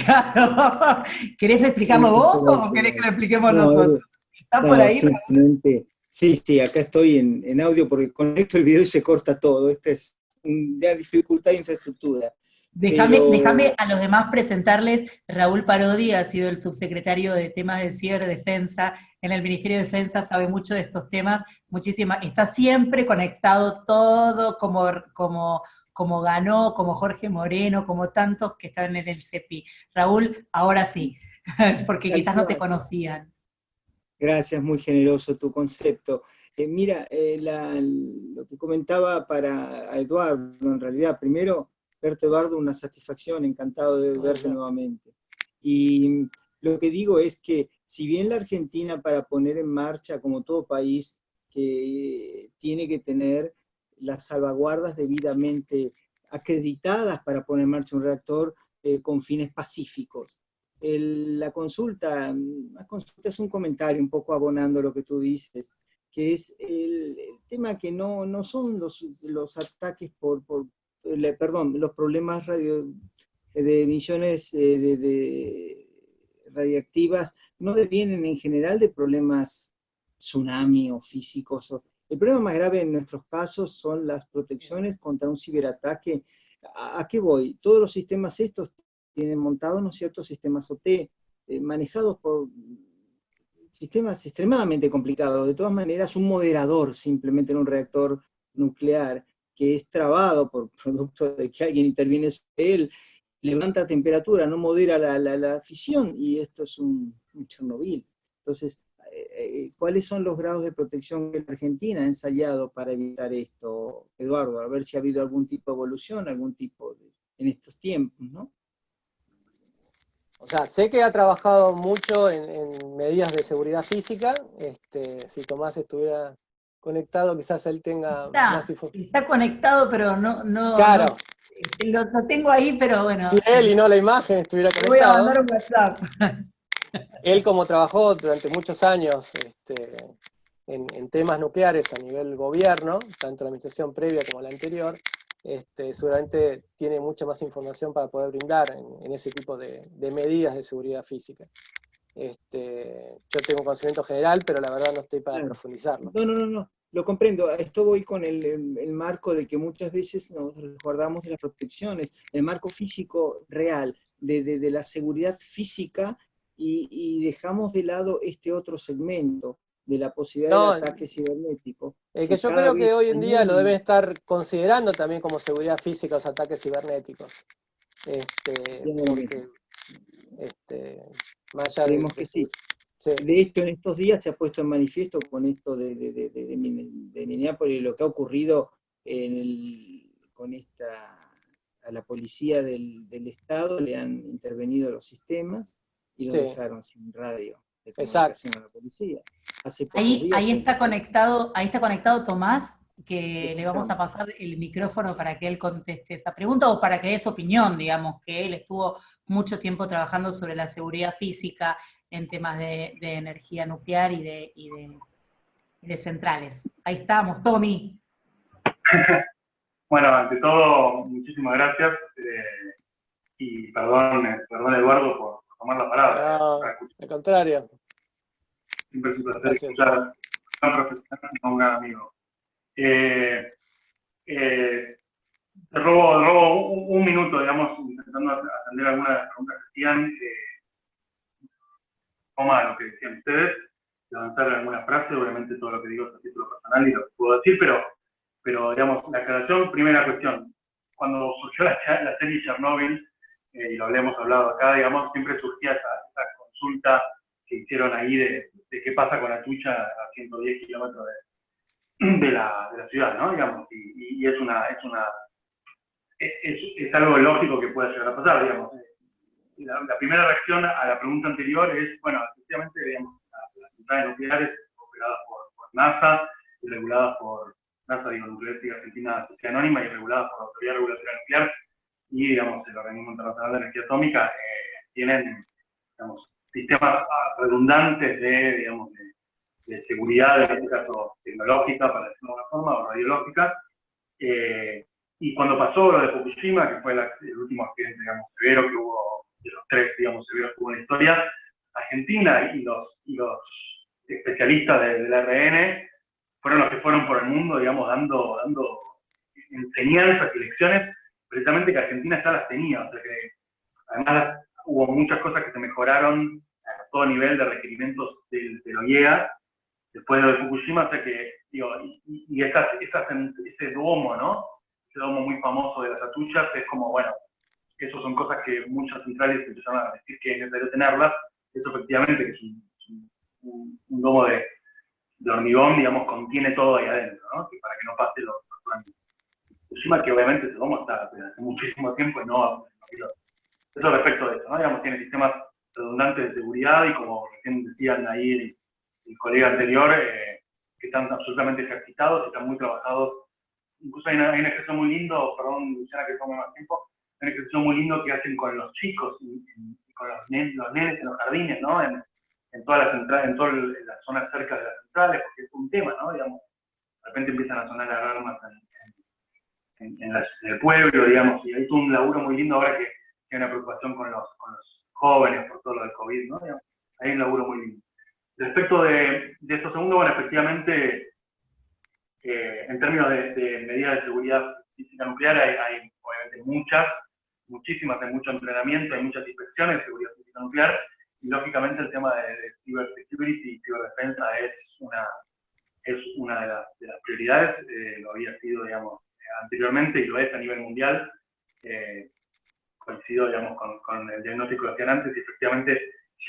Claro. ¿Querés explicarlo vos o querés que lo expliquemos No, nosotros? ¿Estás por no, ahí? simplemente, sí, acá estoy en audio porque conecto el video y se corta todo. Esta es una dificultad de infraestructura. Déjame Pero a los demás presentarles. Raúl Parodi ha sido el subsecretario de temas de ciberdefensa en el Ministerio de Defensa, sabe mucho de estos temas, está siempre conectado todo como Ganó, como Jorge Moreno, como tantos que están en el CEPI. Raúl, ahora sí, porque tal quizás no te cual. conocían. Gracias, muy generoso tu concepto. Mira, lo que comentaba para Eduardo, en realidad, primero, verte Eduardo, una satisfacción, encantado de No, verte no. nuevamente. Y Lo que digo es que si bien la Argentina, para poner en marcha, como todo país, que tiene que tener las salvaguardas debidamente acreditadas para poner en marcha un reactor con fines pacíficos. La consulta es un comentario un poco abonando lo que tú dices, que es el tema que no son los ataques perdón, los problemas de emisiones radiactivas no devienen en general de problemas tsunami o físicos. El problema más grave en nuestros casos son las protecciones contra un ciberataque. ¿A qué voy? Todos los sistemas estos tienen montados, ¿no es cierto?, sistemas OT, manejados por sistemas extremadamente complicados. De todas maneras, un moderador simplemente en un reactor nuclear que es trabado por producto de que alguien interviene sobre él, levanta temperatura, no modera la fisión, y esto es un Chernobyl. Entonces, ¿cuáles son los grados de protección que la Argentina ha ensayado para evitar esto, Eduardo? A ver si ha habido algún tipo de evolución, en estos tiempos, ¿no? O sea, sé que ha trabajado mucho en medidas de seguridad física. Si Tomás estuviera conectado, quizás él tenga más información. Está conectado, pero Claro. Lo tengo ahí, pero bueno. Si él y no la imagen estuviera Le voy a conectado. mandar un WhatsApp. Él, como trabajó durante muchos años en temas nucleares a nivel gobierno, tanto la administración previa como la anterior, seguramente tiene mucha más información para poder brindar en ese tipo de medidas de seguridad física. Yo tengo conocimiento general, pero la verdad no estoy para profundizarlo. No, lo comprendo. A esto voy con el marco de que muchas veces nos resguardamos de las protecciones, el marco físico real, de la seguridad física, y dejamos de lado este otro segmento de la posibilidad de ataque cibernético. El que yo creo que hoy en día lo deben estar considerando también como seguridad física los ataques cibernéticos. Porque más allá Creemos que sí. Sí. De hecho, en estos días se ha puesto en manifiesto con esto de Minneapolis, lo que ha ocurrido a la policía del Estado, le han intervenido los sistemas y lo dejaron sin radio de comunicación a la policía. Hace pocos días Ahí está conectado Tomás, que le vamos a pasar el micrófono para que él conteste esa pregunta, o para que dé su opinión, digamos, que él estuvo mucho tiempo trabajando sobre la seguridad física en temas de energía nuclear y de centrales. Ahí estamos, Tommy. Bueno, ante todo, muchísimas gracias, y perdón Eduardo por tomar la palabra. No, al contrario. Siempre es un placer escuchar a un profesional y a un gran amigo. Te robo un minuto, digamos, intentando atender algunas de las preguntas que hacían. Toma lo que decían ustedes, de avanzar en alguna frase. Obviamente todo lo que digo es a título personal y lo que puedo decir, pero digamos, la aclaración, primera cuestión. Cuando surgió la serie Chernobyl, y lo habíamos hablado acá, digamos, siempre surgía esa consulta que hicieron ahí de qué pasa con la Tucha a 110 kilómetros de la ciudad, ¿no? Digamos, y es algo lógico que puede llegar a pasar, digamos. La primera reacción a la pregunta anterior es, bueno, efectivamente, digamos, las centrales nucleares operadas por NASA y reguladas por NASA, Nuclear Argentina Sociedad Anónima, y reguladas por la Autoridad Regulatoria Nuclear y, digamos, el Organismo Internacional de Energía Atómica, tienen, digamos, sistemas redundantes de seguridad, en este caso tecnológica, para decirlo de alguna forma, o radiológica. Y cuando pasó lo de Fukushima, que fue el último accidente, digamos, severo que hubo, de los tres, digamos, severos que hubo en la historia, Argentina y los especialistas del RN fueron los que fueron por el mundo, digamos, dando enseñanzas y lecciones, precisamente que Argentina ya las tenía. O sea que además hubo muchas cosas que se mejoraron a todo nivel de requerimientos de la OIEA después de Fukushima. O sea que, digo, ese domo, ¿no? Ese domo muy famoso de las Atuchas es como, bueno, eso son cosas que muchas centrales empezaron a decir que es necesario tenerlas. Eso efectivamente que es un domo de hormigón, digamos, contiene todo ahí adentro, ¿no? Que para que no pase los años. Fukushima, que obviamente ese domo está desde hace muchísimo tiempo y no eso respecto de eso, ¿no? Digamos, tiene sistemas redundantes de seguridad y como recién decían ahí el colega anterior, que están absolutamente ejercitados, están muy trabajados. Incluso hay un ejercicio muy lindo, perdón Luciana que tome más tiempo, hay un ejercicio muy lindo que hacen con los chicos y con los nenes en los jardines, ¿no? En todas las centrales, en todas las zonas cerca de las centrales, porque es un tema, ¿no? Digamos, de repente empiezan a sonar alarmas en el pueblo, digamos, y hay todo un laburo muy lindo ahora que hay una preocupación con los jóvenes por todo lo del COVID, ¿no? Digamos, hay un laburo muy lindo. Respecto de esto segundo, bueno, efectivamente, en términos de medidas de seguridad física nuclear hay obviamente muchísimas, hay mucho entrenamiento, hay muchas inspecciones de seguridad física nuclear, y lógicamente el tema de cybersecurity y ciberdefensa es una de las prioridades, lo había sido, digamos, anteriormente y lo es a nivel mundial. Coincido, digamos, con el diagnóstico que hacían antes, y efectivamente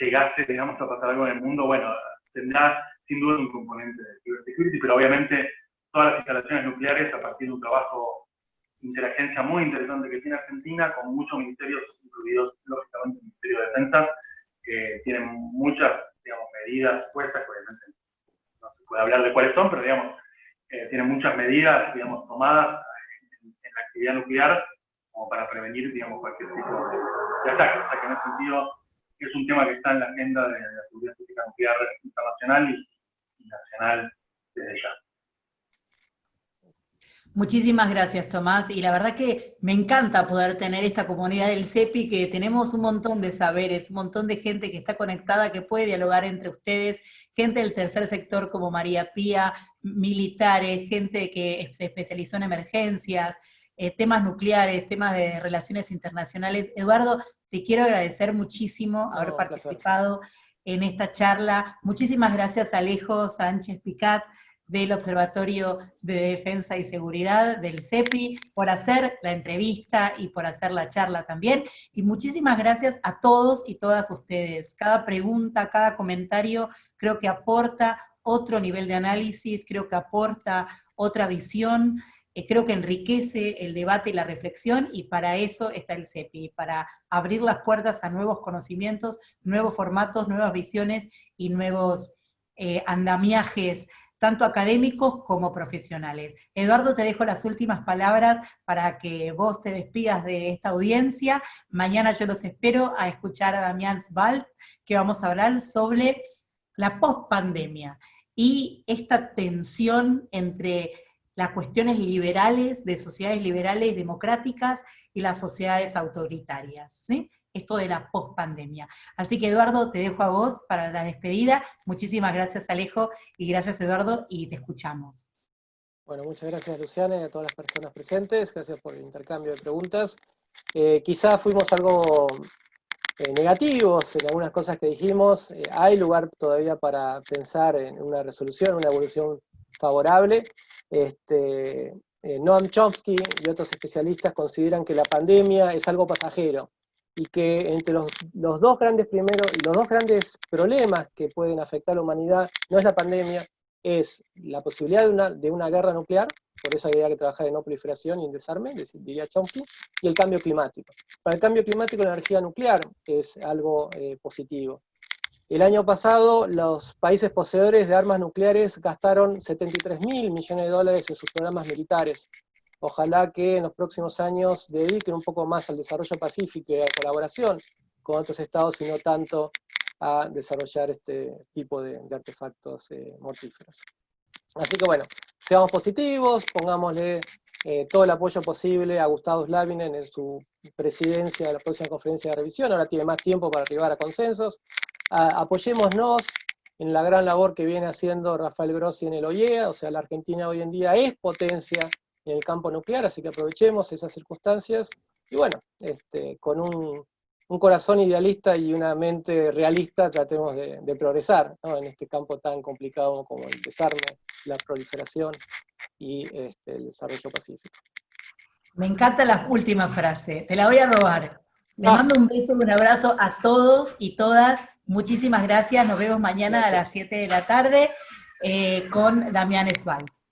llegase, digamos, a pasar algo en el mundo, bueno, tendrá sin duda un componente de cybersecurity, pero obviamente todas las instalaciones nucleares, a partir de un trabajo de interagencia muy interesante que tiene Argentina, con muchos ministerios, incluidos lógicamente el Ministerio de Defensa, que tienen muchas, digamos, medidas puestas, que obviamente no se puede hablar de cuáles son, pero digamos, tienen muchas medidas, digamos, tomadas en la actividad nuclear, como para prevenir, digamos, cualquier tipo de ataque. O sea que en ese sentido es un tema que está en la agenda de la seguridad física nuclear internacional y nacional desde ya. Muchísimas gracias, Tomás, y la verdad que me encanta poder tener esta comunidad del CEPI, que tenemos un montón de saberes, un montón de gente que está conectada, que puede dialogar entre ustedes, gente del tercer sector como María Pía, militares, gente que se especializó en emergencias, temas nucleares, temas de relaciones internacionales. Eduardo, te quiero agradecer muchísimo haber participado en esta charla. Muchísimas gracias a Alejo Sánchez Picat, del Observatorio de Defensa y Seguridad del CEPI, por hacer la entrevista y por hacer la charla también. Y muchísimas gracias a todos y todas ustedes. Cada pregunta, cada comentario creo que aporta otro nivel de análisis, creo que aporta otra visión, creo que enriquece el debate y la reflexión, y para eso está el CEPI, para abrir las puertas a nuevos conocimientos, nuevos formatos, nuevas visiones y nuevos andamiajes, tanto académicos como profesionales. Eduardo, te dejo las últimas palabras para que vos te despidas de esta audiencia. Mañana yo los espero a escuchar a Damián Svaldt, que vamos a hablar sobre la pospandemia y esta tensión entre las cuestiones liberales, de sociedades liberales democráticas, y las sociedades autoritarias, ¿sí? Esto de la pospandemia. Así que, Eduardo, te dejo a vos para la despedida. Muchísimas gracias, Alejo, y gracias, Eduardo, y te escuchamos. Bueno, muchas gracias, Luciana, y a todas las personas presentes. Gracias por el intercambio de preguntas. Quizás fuimos algo negativos en algunas cosas que dijimos. Hay lugar todavía para pensar en una resolución, una evolución favorable. Noam Chomsky y otros especialistas consideran que la pandemia es algo pasajero, y que entre los dos grandes problemas que pueden afectar a la humanidad no es la pandemia, es la posibilidad de una guerra nuclear, por eso habría que trabajar en no proliferación y en desarme, diría Chomsky, y el cambio climático. Para el cambio climático, la energía nuclear es algo positivo. El año pasado, los países poseedores de armas nucleares gastaron $73.000 millones en sus programas militares. Ojalá que en los próximos años dediquen un poco más al desarrollo pacífico y a la colaboración con otros estados, y no tanto a desarrollar este tipo de artefactos mortíferos. Así que bueno, seamos positivos, pongámosle todo el apoyo posible a Gustavo Slavinen en su presidencia de la próxima conferencia de revisión. Ahora tiene más tiempo para arribar a consensos. Apoyémonos en la gran labor que viene haciendo Rafael Grossi en el OIEA, o sea, la Argentina hoy en día es potencia en el campo nuclear, así que aprovechemos esas circunstancias, y bueno, con un corazón idealista y una mente realista tratemos de progresar, ¿no?, en este campo tan complicado como el desarme, la proliferación y el desarrollo pacífico. Me encanta la última frase, te la voy a robar. Les mando un beso y un abrazo a todos y todas. Muchísimas gracias, nos vemos mañana a las 7 de la tarde con Damián Svaldt.